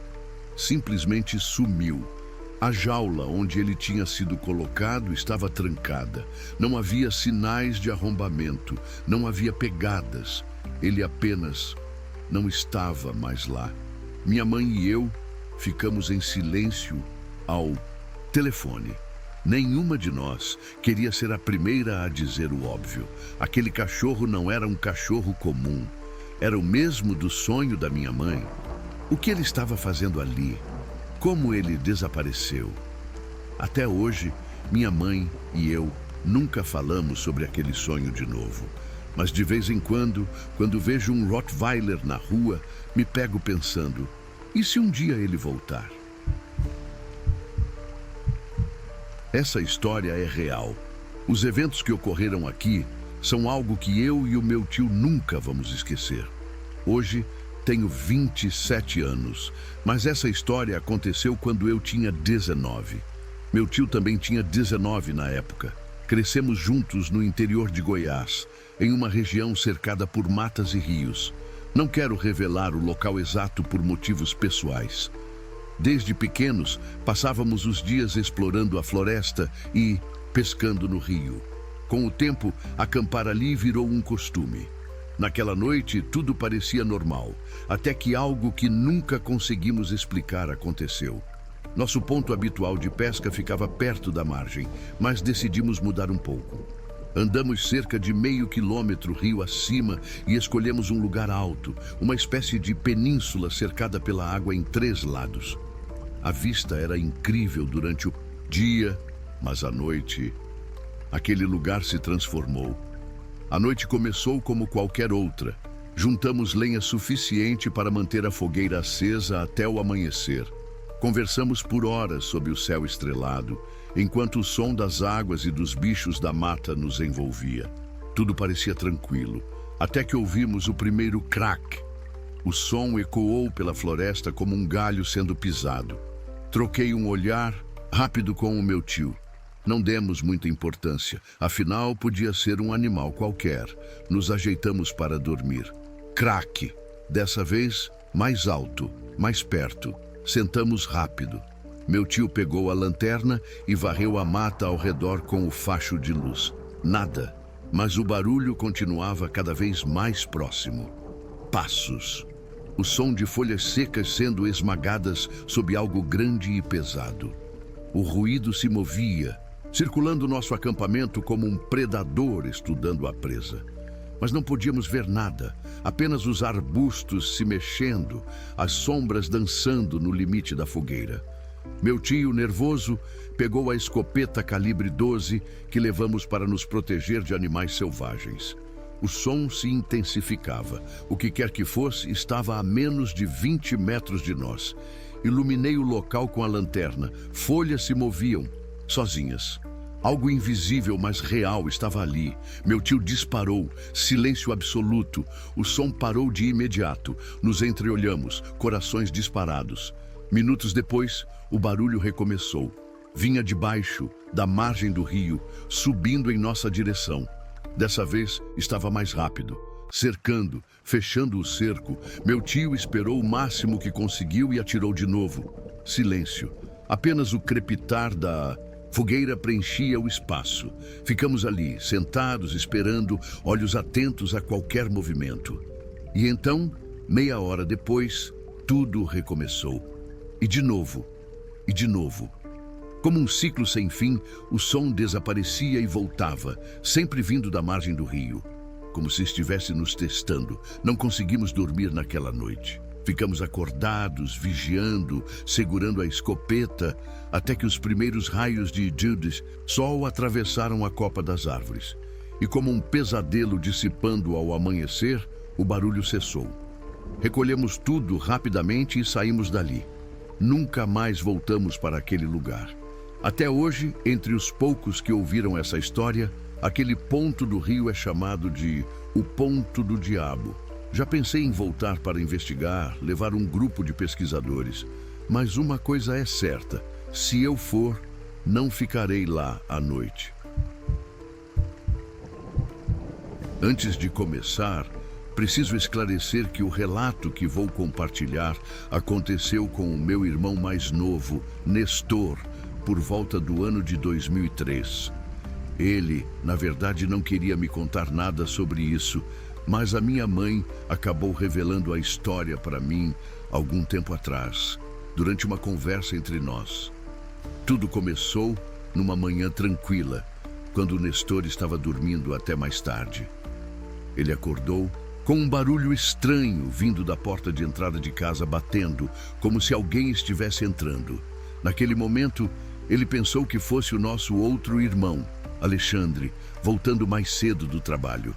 Simplesmente sumiu. A jaula onde ele tinha sido colocado estava trancada. Não havia sinais de arrombamento. Não havia pegadas. Ele apenas não estava mais lá. Minha mãe e eu ficamos em silêncio ao telefone. Nenhuma de nós queria ser a primeira a dizer o óbvio. Aquele cachorro não era um cachorro comum. Era o mesmo do sonho da minha mãe. O que ele estava fazendo ali? Como ele desapareceu? Até hoje, minha mãe e eu nunca falamos sobre aquele sonho de novo. Mas de vez em quando vejo um Rottweiler na rua, me pego pensando, e se um dia ele voltar? Essa história é real. Os eventos que ocorreram aqui são algo que eu e o meu tio nunca vamos esquecer. Hoje tenho 27 anos, mas essa história aconteceu quando eu tinha 19. Meu tio também tinha 19 na época. Crescemos juntos no interior de Goiás, em uma região cercada por matas e rios. Não quero revelar o local exato por motivos pessoais. Desde pequenos, passávamos os dias explorando a floresta e pescando no rio. Com o tempo, acampar ali virou um costume. Naquela noite, tudo parecia normal, até que algo que nunca conseguimos explicar aconteceu. Nosso ponto habitual de pesca ficava perto da margem, mas decidimos mudar um pouco. Andamos cerca de meio quilômetro rio acima e escolhemos um lugar alto, uma espécie de península cercada pela água em 3 lados. A vista era incrível durante o dia, mas à noite, aquele lugar se transformou. A noite começou como qualquer outra. Juntamos lenha suficiente para manter a fogueira acesa até o amanhecer. Conversamos por horas sob o céu estrelado, enquanto o som das águas e dos bichos da mata nos envolvia. Tudo parecia tranquilo, até que ouvimos o primeiro crack. O som ecoou pela floresta como um galho sendo pisado. Troquei um olhar rápido com o meu tio. Não demos muita importância, afinal podia ser um animal qualquer. Nos ajeitamos para dormir. Crack! Dessa vez, mais alto, mais perto. Sentamos rápido. Meu tio pegou a lanterna e varreu a mata ao redor com o facho de luz. Nada, mas o barulho continuava cada vez mais próximo. Passos. O som de folhas secas sendo esmagadas sob algo grande e pesado. O ruído se movia, circulando nosso acampamento como um predador estudando a presa. Mas não podíamos ver nada, apenas os arbustos se mexendo, as sombras dançando no limite da fogueira. Meu tio, nervoso, pegou a escopeta calibre 12 que levamos para nos proteger de animais selvagens. O som se intensificava. O que quer que fosse estava a menos de 20 metros de nós. Iluminei o local com a lanterna. Folhas se moviam, sozinhas. Algo invisível, mas real, estava ali. Meu tio disparou. Silêncio absoluto. O som parou de imediato. Nos entreolhamos, corações disparados. Minutos depois, o barulho recomeçou. Vinha de baixo, da margem do rio, subindo em nossa direção. Dessa vez, estava mais rápido. Cercando, fechando o cerco, meu tio esperou o máximo que conseguiu e atirou de novo. Silêncio. Apenas o crepitar da fogueira preenchia o espaço. Ficamos ali, sentados, esperando, olhos atentos a qualquer movimento. E então, meia hora depois, tudo recomeçou. E de novo, e de novo. Como um ciclo sem fim, o som desaparecia e voltava, sempre vindo da margem do rio. Como se estivesse nos testando, não conseguimos dormir naquela noite. Ficamos acordados, vigiando, segurando a escopeta, até que os primeiros raios de sol atravessaram a copa das árvores. E como um pesadelo dissipando ao amanhecer, o barulho cessou. Recolhemos tudo rapidamente e saímos dali. Nunca mais voltamos para aquele lugar. Até hoje, entre os poucos que ouviram essa história, aquele ponto do rio é chamado de o Ponto do Diabo. Já pensei em voltar para investigar, levar um grupo de pesquisadores. Mas uma coisa é certa, se eu for, não ficarei lá à noite. Antes de começar, preciso esclarecer que o relato que vou compartilhar aconteceu com o meu irmão mais novo, Nestor, por volta do ano de 2003. Ele, na verdade, não queria me contar nada sobre isso, mas a minha mãe acabou revelando a história para mim algum tempo atrás, durante uma conversa entre nós. Tudo começou numa manhã tranquila, quando Nestor estava dormindo até mais tarde. Ele acordou com um barulho estranho vindo da porta de entrada de casa batendo, como se alguém estivesse entrando. Naquele momento, ele pensou que fosse o nosso outro irmão, Alexandre, voltando mais cedo do trabalho.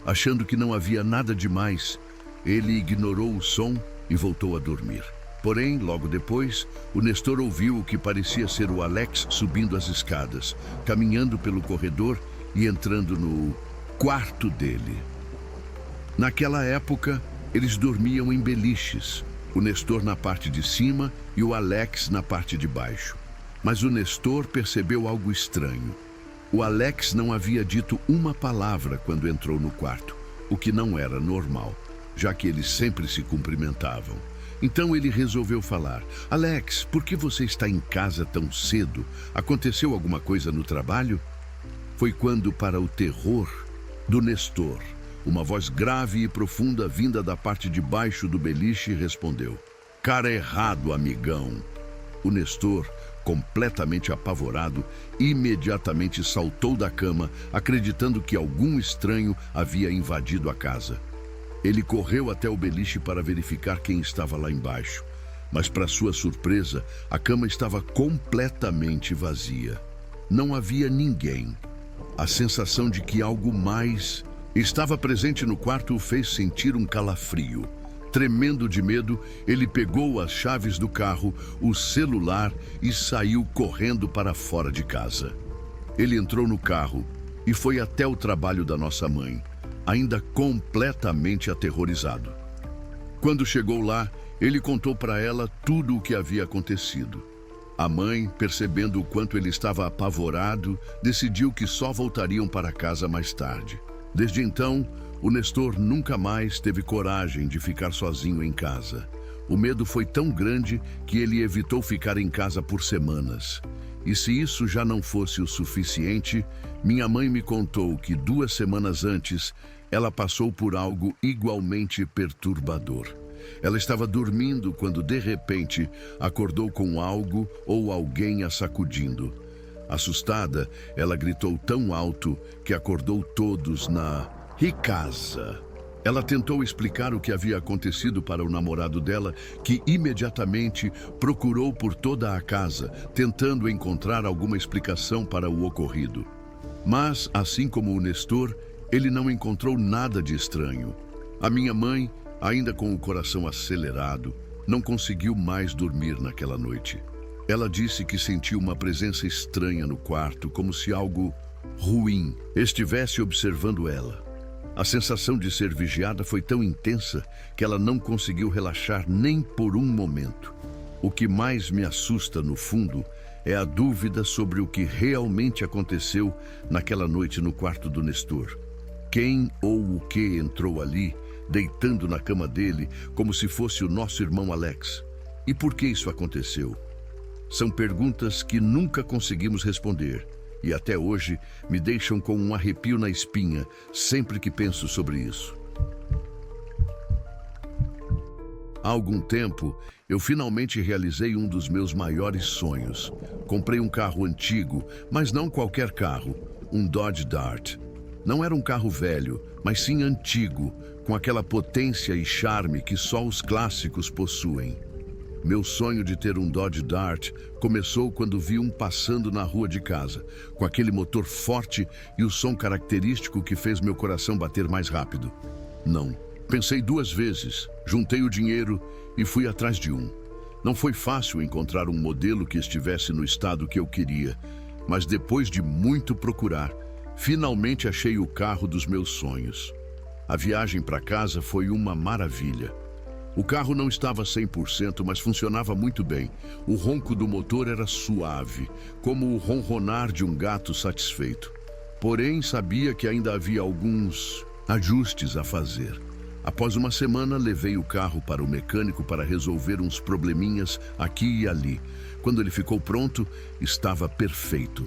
Achando que não havia nada demais, ele ignorou o som e voltou a dormir. Porém, logo depois, o Nestor ouviu o que parecia ser o Alex subindo as escadas, caminhando pelo corredor e entrando no quarto dele. Naquela época, eles dormiam em beliches, o Nestor na parte de cima e o Alex na parte de baixo. Mas o Nestor percebeu algo estranho. O Alex não havia dito uma palavra quando entrou no quarto, o que não era normal, já que eles sempre se cumprimentavam. Então ele resolveu falar: Alex, por que você está em casa tão cedo? Aconteceu alguma coisa no trabalho? Foi quando, para o terror do Nestor, uma voz grave e profunda vinda da parte de baixo do beliche respondeu: Cara errado, amigão. O Nestor, completamente apavorado, imediatamente saltou da cama, acreditando que algum estranho havia invadido a casa. Ele correu até o beliche para verificar quem estava lá embaixo, mas, para sua surpresa, a cama estava completamente vazia. Não havia ninguém. A sensação de que algo mais estava presente no quarto o fez sentir um calafrio. Tremendo de medo, ele pegou as chaves do carro, o celular e saiu correndo para fora de casa. Ele entrou no carro e foi até o trabalho da nossa mãe, ainda completamente aterrorizado. Quando chegou lá, ele contou para ela tudo o que havia acontecido. A mãe, percebendo o quanto ele estava apavorado, decidiu que só voltariam para casa mais tarde. Desde então, o Nestor nunca mais teve coragem de ficar sozinho em casa. O medo foi tão grande que ele evitou ficar em casa por semanas. E se isso já não fosse o suficiente, minha mãe me contou que 2 semanas antes, ela passou por algo igualmente perturbador. Ela estava dormindo quando, de repente, acordou com algo ou alguém a sacudindo. Assustada, ela gritou tão alto que acordou todos na casa. Ela tentou explicar o que havia acontecido para o namorado dela, que imediatamente procurou por toda a casa, tentando encontrar alguma explicação para o ocorrido. Mas, assim como o Nestor, ele não encontrou nada de estranho. A minha mãe, ainda com o coração acelerado, não conseguiu mais dormir naquela noite. Ela disse que sentiu uma presença estranha no quarto, como se algo ruim estivesse observando ela. A sensação de ser vigiada foi tão intensa que ela não conseguiu relaxar nem por um momento. O que mais me assusta, no fundo, é a dúvida sobre o que realmente aconteceu naquela noite no quarto do Nestor. Quem ou o que entrou ali, deitando na cama dele, como se fosse o nosso irmão Alex? E por que isso aconteceu? São perguntas que nunca conseguimos responder. E até hoje me deixam com um arrepio na espinha sempre que penso sobre isso. Há algum tempo, eu finalmente realizei um dos meus maiores sonhos. Comprei um carro antigo, mas não qualquer carro, um Dodge Dart. Não era um carro velho, mas sim antigo, com aquela potência e charme que só os clássicos possuem. Meu sonho de ter um Dodge Dart começou quando vi um passando na rua de casa, com aquele motor forte e o som característico que fez meu coração bater mais rápido. Não. Pensei 2 vezes, juntei o dinheiro e fui atrás de um. Não foi fácil encontrar um modelo que estivesse no estado que eu queria, mas depois de muito procurar, finalmente achei o carro dos meus sonhos. A viagem para casa foi uma maravilha. O carro não estava 100%, mas funcionava muito bem. O ronco do motor era suave, como o ronronar de um gato satisfeito. Porém, sabia que ainda havia alguns ajustes a fazer. Após uma semana, levei o carro para o mecânico para resolver uns probleminhas aqui e ali. Quando ele ficou pronto, estava perfeito.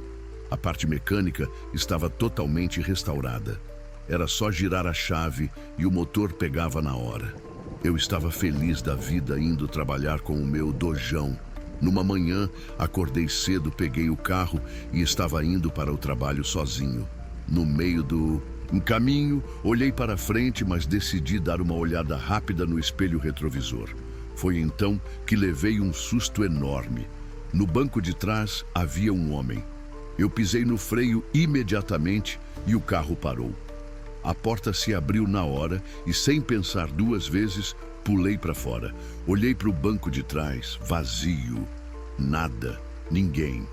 A parte mecânica estava totalmente restaurada. Era só girar a chave e o motor pegava na hora. Eu estava feliz da vida indo trabalhar com o meu dojão. Numa manhã, acordei cedo, peguei o carro e estava indo para o trabalho sozinho. No meio do caminho, olhei para frente, mas decidi dar uma olhada rápida no espelho retrovisor. Foi então que levei um susto enorme. No banco de trás havia um homem. Eu pisei no freio imediatamente e o carro parou. A porta se abriu na hora e, sem pensar 2 vezes, pulei para fora. Olhei para o banco de trás, vazio. Nada, ninguém.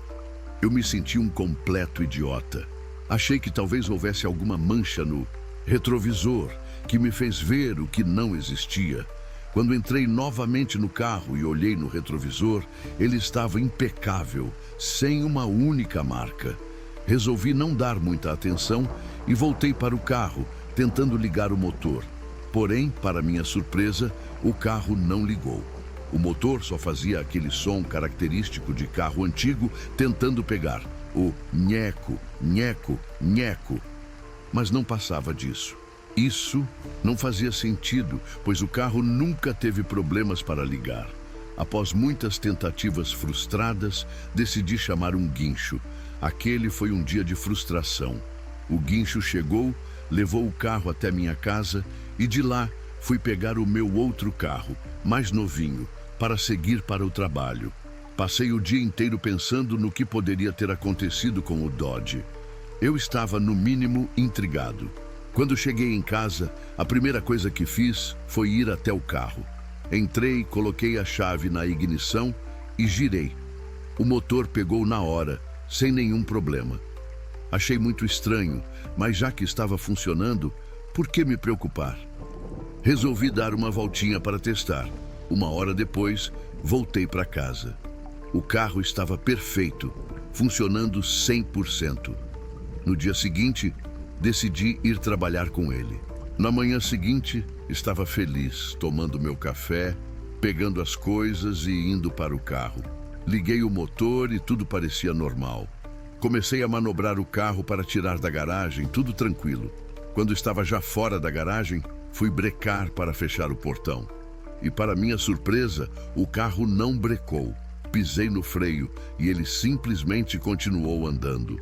Eu me senti um completo idiota. Achei que talvez houvesse alguma mancha no retrovisor que me fez ver o que não existia. Quando entrei novamente no carro e olhei no retrovisor, ele estava impecável, sem uma única marca. Resolvi não dar muita atenção e voltei para o carro, tentando ligar o motor. Porém, para minha surpresa, o carro não ligou. O motor só fazia aquele som característico de carro antigo tentando pegar, o nheco, nheco, nheco. Mas não passava disso. Isso não fazia sentido, pois o carro nunca teve problemas para ligar. Após muitas tentativas frustradas, decidi chamar um guincho. Aquele foi um dia de frustração. O guincho chegou, levou o carro até minha casa e de lá fui pegar o meu outro carro, mais novinho, para seguir para o trabalho. Passei o dia inteiro pensando no que poderia ter acontecido com o Dodge. Eu estava, no mínimo, intrigado. Quando cheguei em casa, a primeira coisa que fiz foi ir até o carro. Entrei, coloquei a chave na ignição e girei. O motor pegou na hora, sem nenhum problema. Achei muito estranho, mas já que estava funcionando, por que me preocupar? Resolvi dar uma voltinha para testar. Uma hora depois, voltei para casa. O carro estava perfeito, funcionando 100%. No dia seguinte, decidi ir trabalhar com ele. Na manhã seguinte, estava feliz, tomando meu café, pegando as coisas e indo para o carro. Liguei o motor e tudo parecia normal. Comecei a manobrar o carro para tirar da garagem, tudo tranquilo. Quando estava já fora da garagem, fui brecar para fechar o portão. E para minha surpresa, o carro não brecou. Pisei no freio e ele simplesmente continuou andando.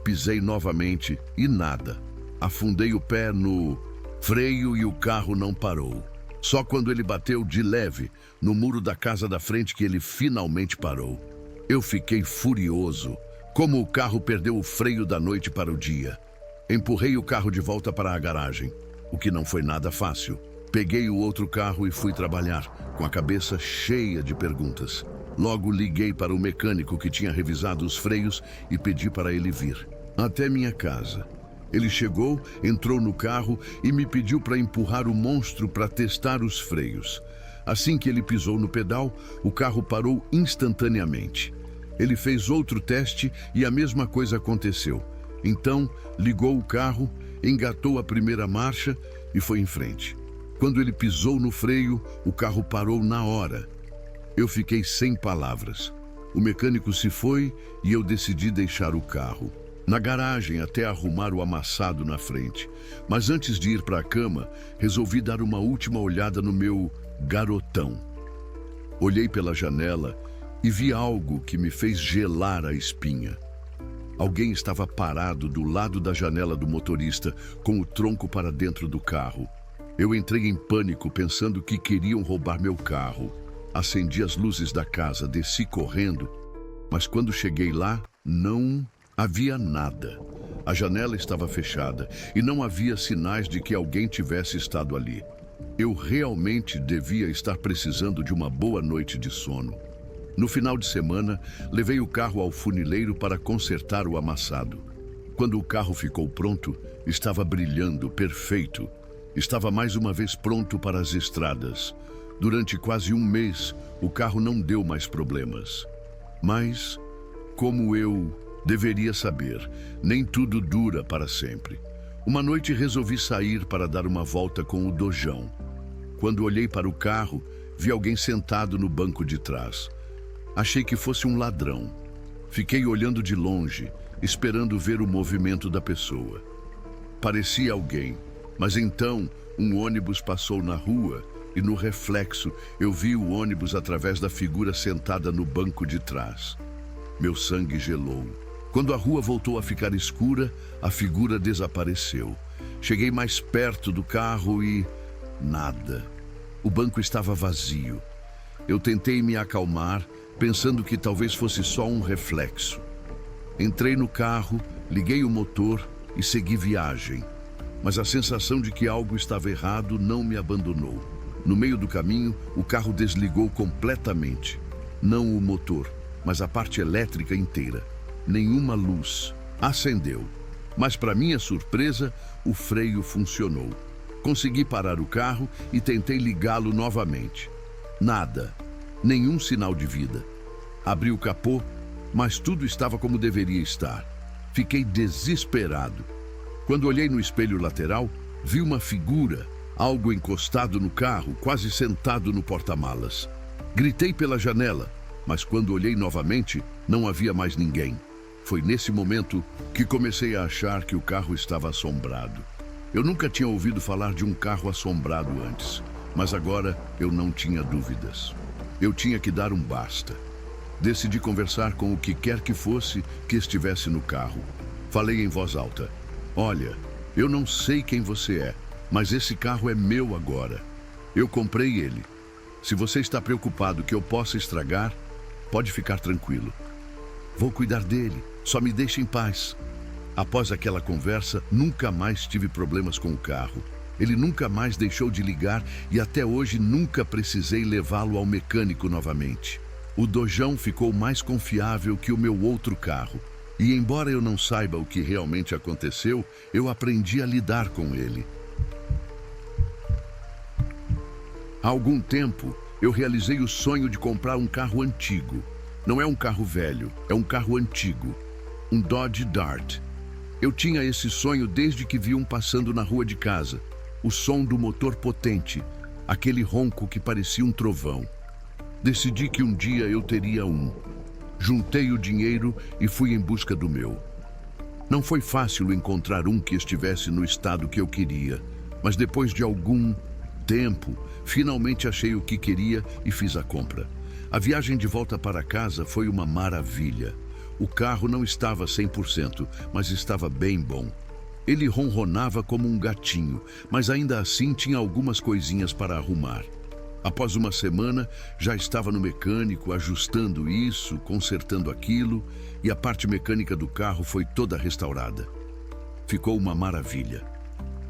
Pisei novamente e nada. Afundei o pé no freio e o carro não parou. Só quando ele bateu de leve no muro da casa da frente que ele finalmente parou. Eu fiquei furioso. Como o carro perdeu o freio da noite para o dia. Empurrei o carro de volta para a garagem, o que não foi nada fácil. Peguei o outro carro e fui trabalhar, com a cabeça cheia de perguntas. Logo liguei para o mecânico que tinha revisado os freios e pedi para ele vir até minha casa. Ele chegou, entrou no carro e me pediu para empurrar o monstro para testar os freios. Assim que ele pisou no pedal, o carro parou instantaneamente. Ele fez outro teste e a mesma coisa aconteceu. Então, ligou o carro, engatou a primeira marcha e foi em frente. Quando ele pisou no freio, o carro parou na hora. Eu fiquei sem palavras. O mecânico se foi e eu decidi deixar o carro na garagem até arrumar o amassado na frente. Mas antes de ir para a cama, resolvi dar uma última olhada no meu garotão. Olhei pela janela e vi algo que me fez gelar a espinha. Alguém estava parado do lado da janela do motorista, com o tronco para dentro do carro. Eu entrei em pânico, pensando que queriam roubar meu carro. Acendi as luzes da casa, desci correndo, mas quando cheguei lá, não havia nada. A janela estava fechada e não havia sinais de que alguém tivesse estado ali. Eu realmente devia estar precisando de uma boa noite de sono. No final de semana, levei o carro ao funileiro para consertar o amassado. Quando o carro ficou pronto, estava brilhando, perfeito. Estava mais uma vez pronto para as estradas. Durante quase um mês, o carro não deu mais problemas. Mas, como eu deveria saber, nem tudo dura para sempre. Uma noite resolvi sair para dar uma volta com o Dojão. Quando olhei para o carro, vi alguém sentado no banco de trás. Achei que fosse um ladrão. Fiquei olhando de longe, esperando ver o movimento da pessoa. Parecia alguém, mas então um ônibus passou na rua e no reflexo eu vi o ônibus através da figura sentada no banco de trás. Meu sangue gelou. Quando a rua voltou a ficar escura, a figura desapareceu. Cheguei mais perto do carro e nada. O banco estava vazio. Eu tentei me acalmar, pensando que talvez fosse só um reflexo. Entrei no carro, liguei o motor e segui viagem. Mas a sensação de que algo estava errado não me abandonou. No meio do caminho, o carro desligou completamente. Não o motor, mas a parte elétrica inteira. Nenhuma luz acendeu. Mas, para minha surpresa, o freio funcionou. Consegui parar o carro e tentei ligá-lo novamente. Nada. Nenhum sinal de vida. Abri o capô, mas tudo estava como deveria estar. Fiquei desesperado. Quando olhei no espelho lateral, vi uma figura, algo encostado no carro, quase sentado no porta-malas. Gritei pela janela, mas quando olhei novamente, não havia mais ninguém. Foi nesse momento que comecei a achar que o carro estava assombrado. Eu nunca tinha ouvido falar de um carro assombrado antes, mas agora eu não tinha dúvidas. Eu tinha que dar um basta. Decidi conversar com o que quer que fosse que estivesse no carro. Falei em voz alta: "Olha, eu não sei quem você é, mas esse carro é meu agora. Eu comprei ele. Se você está preocupado que eu possa estragar, pode ficar tranquilo. Vou cuidar dele, só me deixe em paz." Após aquela conversa, nunca mais tive problemas com o carro. Ele nunca mais deixou de ligar e até hoje nunca precisei levá-lo ao mecânico novamente. O Dojão ficou mais confiável que o meu outro carro. E embora eu não saiba o que realmente aconteceu, eu aprendi a lidar com ele. Há algum tempo, eu realizei o sonho de comprar um carro antigo. Não é um carro velho, é um carro antigo. Um Dodge Dart. Eu tinha esse sonho desde que vi um passando na rua de casa. O som do motor potente, aquele ronco que parecia um trovão. Decidi que um dia eu teria um. Juntei o dinheiro e fui em busca do meu. Não foi fácil encontrar um que estivesse no estado que eu queria, mas depois de algum tempo, finalmente achei o que queria e fiz a compra. A viagem de volta para casa foi uma maravilha. O carro não estava 100%, mas estava bem bom. Ele ronronava como um gatinho, mas ainda assim tinha algumas coisinhas para arrumar. Após uma semana, já estava no mecânico, ajustando isso, consertando aquilo, e a parte mecânica do carro foi toda restaurada. Ficou uma maravilha.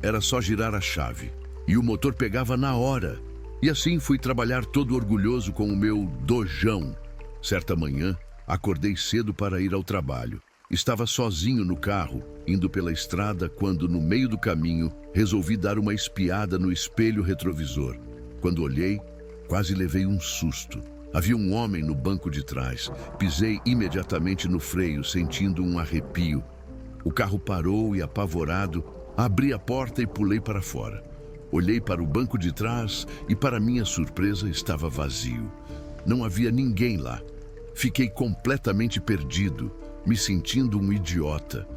Era só girar a chave, e o motor pegava na hora. E assim fui trabalhar todo orgulhoso com o meu Dojão. Certa manhã, acordei cedo para ir ao trabalho. Estava sozinho no carro, indo pela estrada, quando, no meio do caminho, resolvi dar uma espiada no espelho retrovisor. Quando olhei, quase levei um susto. Havia um homem no banco de trás. Pisei imediatamente no freio, sentindo um arrepio. O carro parou e, apavorado, abri a porta e pulei para fora. Olhei para o banco de trás e, para minha surpresa, estava vazio. Não havia ninguém lá. Fiquei completamente perdido, me sentindo um idiota.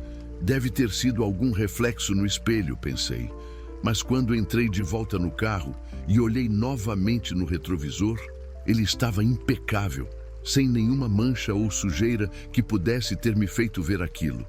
Deve ter sido algum reflexo no espelho, pensei. Mas quando entrei de volta no carro e olhei novamente no retrovisor, ele estava impecável, sem nenhuma mancha ou sujeira que pudesse ter me feito ver aquilo.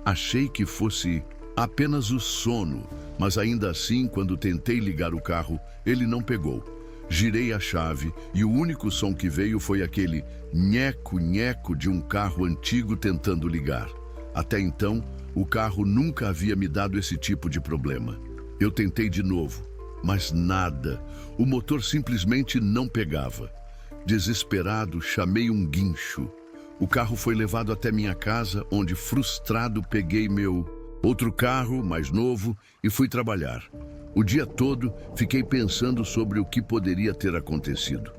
Achei que fosse apenas o sono, mas ainda assim, quando tentei ligar o carro, ele não pegou. Girei a chave e o único som que veio foi aquele nheco-nheco de um carro antigo tentando ligar. Até então, o carro nunca havia me dado esse tipo de problema. Eu tentei de novo, mas nada. O motor simplesmente não pegava. Desesperado, chamei um guincho. O carro foi levado até minha casa, onde, frustrado, peguei meu outro carro, mais novo, e fui trabalhar. O dia todo, fiquei pensando sobre o que poderia ter acontecido.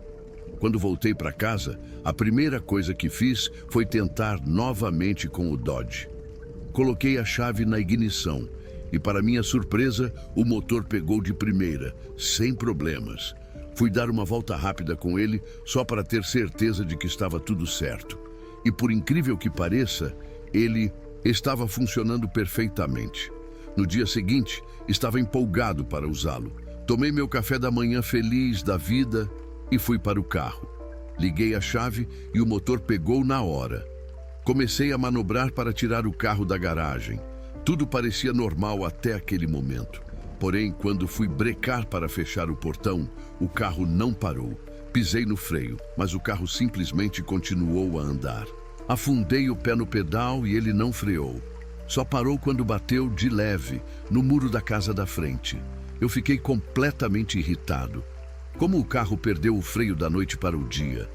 Quando voltei para casa, a primeira coisa que fiz foi tentar novamente com o Dodge. Coloquei a chave na ignição e, para minha surpresa, o motor pegou de primeira, sem problemas. Fui dar uma volta rápida com ele só para ter certeza de que estava tudo certo. E, por incrível que pareça, ele estava funcionando perfeitamente. No dia seguinte, estava empolgado para usá-lo. Tomei meu café da manhã feliz da vida e fui para o carro. Liguei a chave e o motor pegou na hora. Comecei a manobrar para tirar o carro da garagem. Tudo parecia normal até aquele momento. Porém, quando fui brecar para fechar o portão, o carro não parou. Pisei no freio, mas o carro simplesmente continuou a andar. Afundei o pé no pedal e ele não freou. Só parou quando bateu de leve no muro da casa da frente. Eu fiquei completamente irritado. Como o carro perdeu o freio da noite para o dia?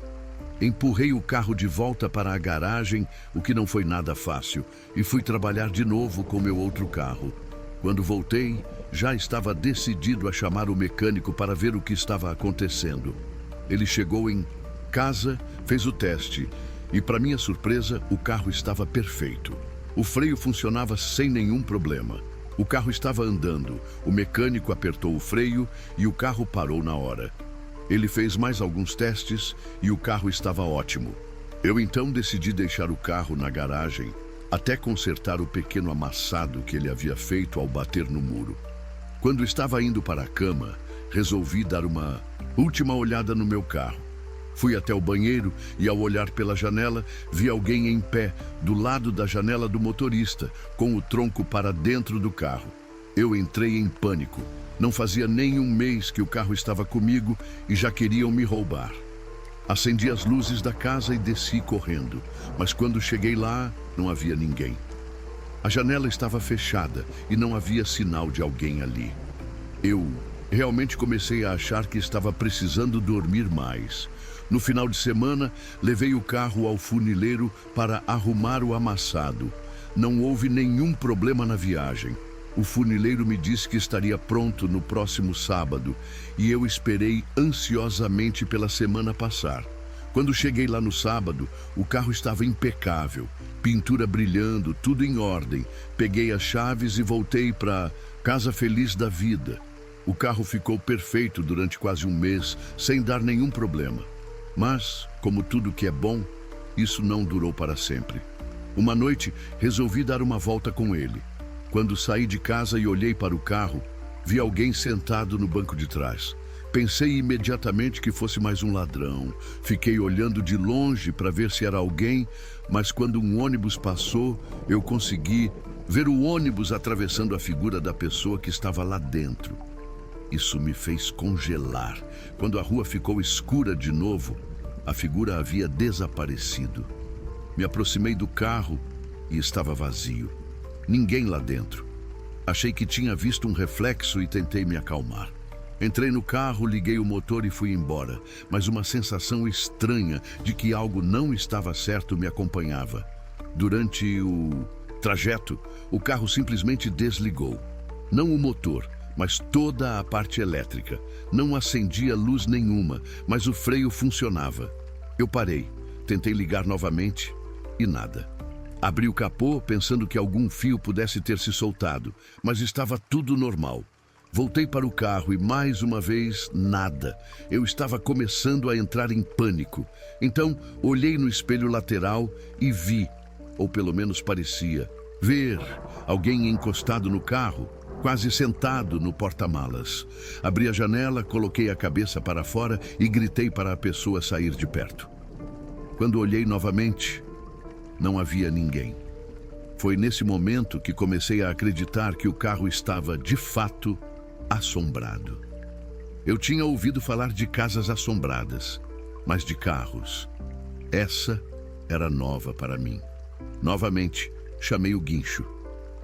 Empurrei o carro de volta para a garagem, o que não foi nada fácil, e fui trabalhar de novo com meu outro carro. Quando voltei, já estava decidido a chamar o mecânico para ver o que estava acontecendo. Ele chegou em casa, fez o teste, e, para minha surpresa, o carro estava perfeito. O freio funcionava sem nenhum problema. O carro estava andando, o mecânico apertou o freio e o carro parou na hora. Ele fez mais alguns testes e o carro estava ótimo. Eu então decidi deixar o carro na garagem até consertar o pequeno amassado que ele havia feito ao bater no muro. Quando estava indo para a cama, resolvi dar uma última olhada no meu carro. Fui até o banheiro e, ao olhar pela janela, vi alguém em pé do lado da janela do motorista, com o tronco para dentro do carro. Eu entrei em pânico. Não fazia nem um mês que o carro estava comigo e já queriam me roubar. Acendi as luzes da casa e desci correndo, mas quando cheguei lá, não havia ninguém. A janela estava fechada e não havia sinal de alguém ali. Eu realmente comecei a achar que estava precisando dormir mais. No final de semana, levei o carro ao funileiro para arrumar o amassado. Não houve nenhum problema na viagem. O funileiro me disse que estaria pronto no próximo sábado e eu esperei ansiosamente pela semana passar. Quando cheguei lá no sábado, o carro estava impecável, pintura brilhando, tudo em ordem. Peguei as chaves e voltei para casa feliz da vida. O carro ficou perfeito durante quase um mês, sem dar nenhum problema. Mas, como tudo que é bom, isso não durou para sempre. Uma noite, resolvi dar uma volta com ele. Quando saí de casa e olhei para o carro, vi alguém sentado no banco de trás. Pensei imediatamente que fosse mais um ladrão. Fiquei olhando de longe para ver se era alguém, mas quando um ônibus passou, eu consegui ver o ônibus atravessando a figura da pessoa que estava lá dentro. Isso me fez congelar. Quando a rua ficou escura de novo, a figura havia desaparecido. Me aproximei do carro e estava vazio. Ninguém lá dentro. Achei que tinha visto um reflexo e tentei me acalmar. Entrei no carro, liguei o motor e fui embora, mas uma sensação estranha de que algo não estava certo me acompanhava. Durante o trajeto, o carro simplesmente desligou. Não o motor, mas toda a parte elétrica. Não acendia luz nenhuma, mas o freio funcionava. Eu parei, tentei ligar novamente e nada. Abri o capô pensando que algum fio pudesse ter se soltado, mas estava tudo normal. Voltei para o carro e mais uma vez nada. Eu estava começando a entrar em pânico. Então olhei no espelho lateral e vi, ou pelo menos parecia, ver alguém encostado no carro, quase sentado no porta-malas. Abri a janela, coloquei a cabeça para fora e gritei para a pessoa sair de perto. Quando olhei novamente, não havia ninguém. Foi nesse momento que comecei a acreditar que o carro estava, de fato, assombrado. Eu tinha ouvido falar de casas assombradas, mas de carros. Essa era nova para mim. Novamente, chamei o guincho.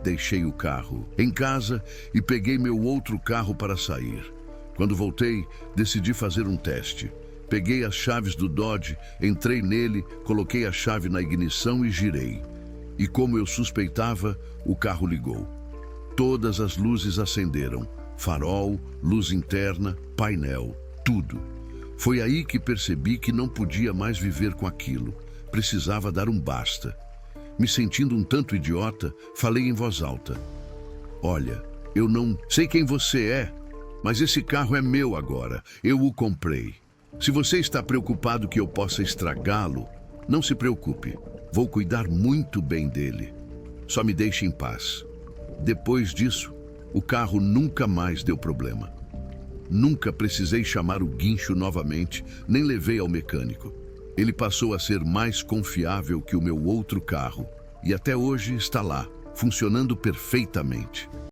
Deixei o carro em casa e peguei meu outro carro para sair. Quando voltei, decidi fazer um teste. Peguei as chaves do Dodge, entrei nele, coloquei a chave na ignição e girei. E como eu suspeitava, o carro ligou. Todas as luzes acenderam. Farol, luz interna, painel, tudo. Foi aí que percebi que não podia mais viver com aquilo. Precisava dar um basta. Me sentindo um tanto idiota, falei em voz alta. Olha, eu não sei quem você é, mas esse carro é meu agora. Eu o comprei. Se você está preocupado que eu possa estragá-lo, não se preocupe. Vou cuidar muito bem dele. Só me deixe em paz. Depois disso, o carro nunca mais deu problema. Nunca precisei chamar o guincho novamente, nem levei ao mecânico. Ele passou a ser mais confiável que o meu outro carro e até hoje está lá, funcionando perfeitamente.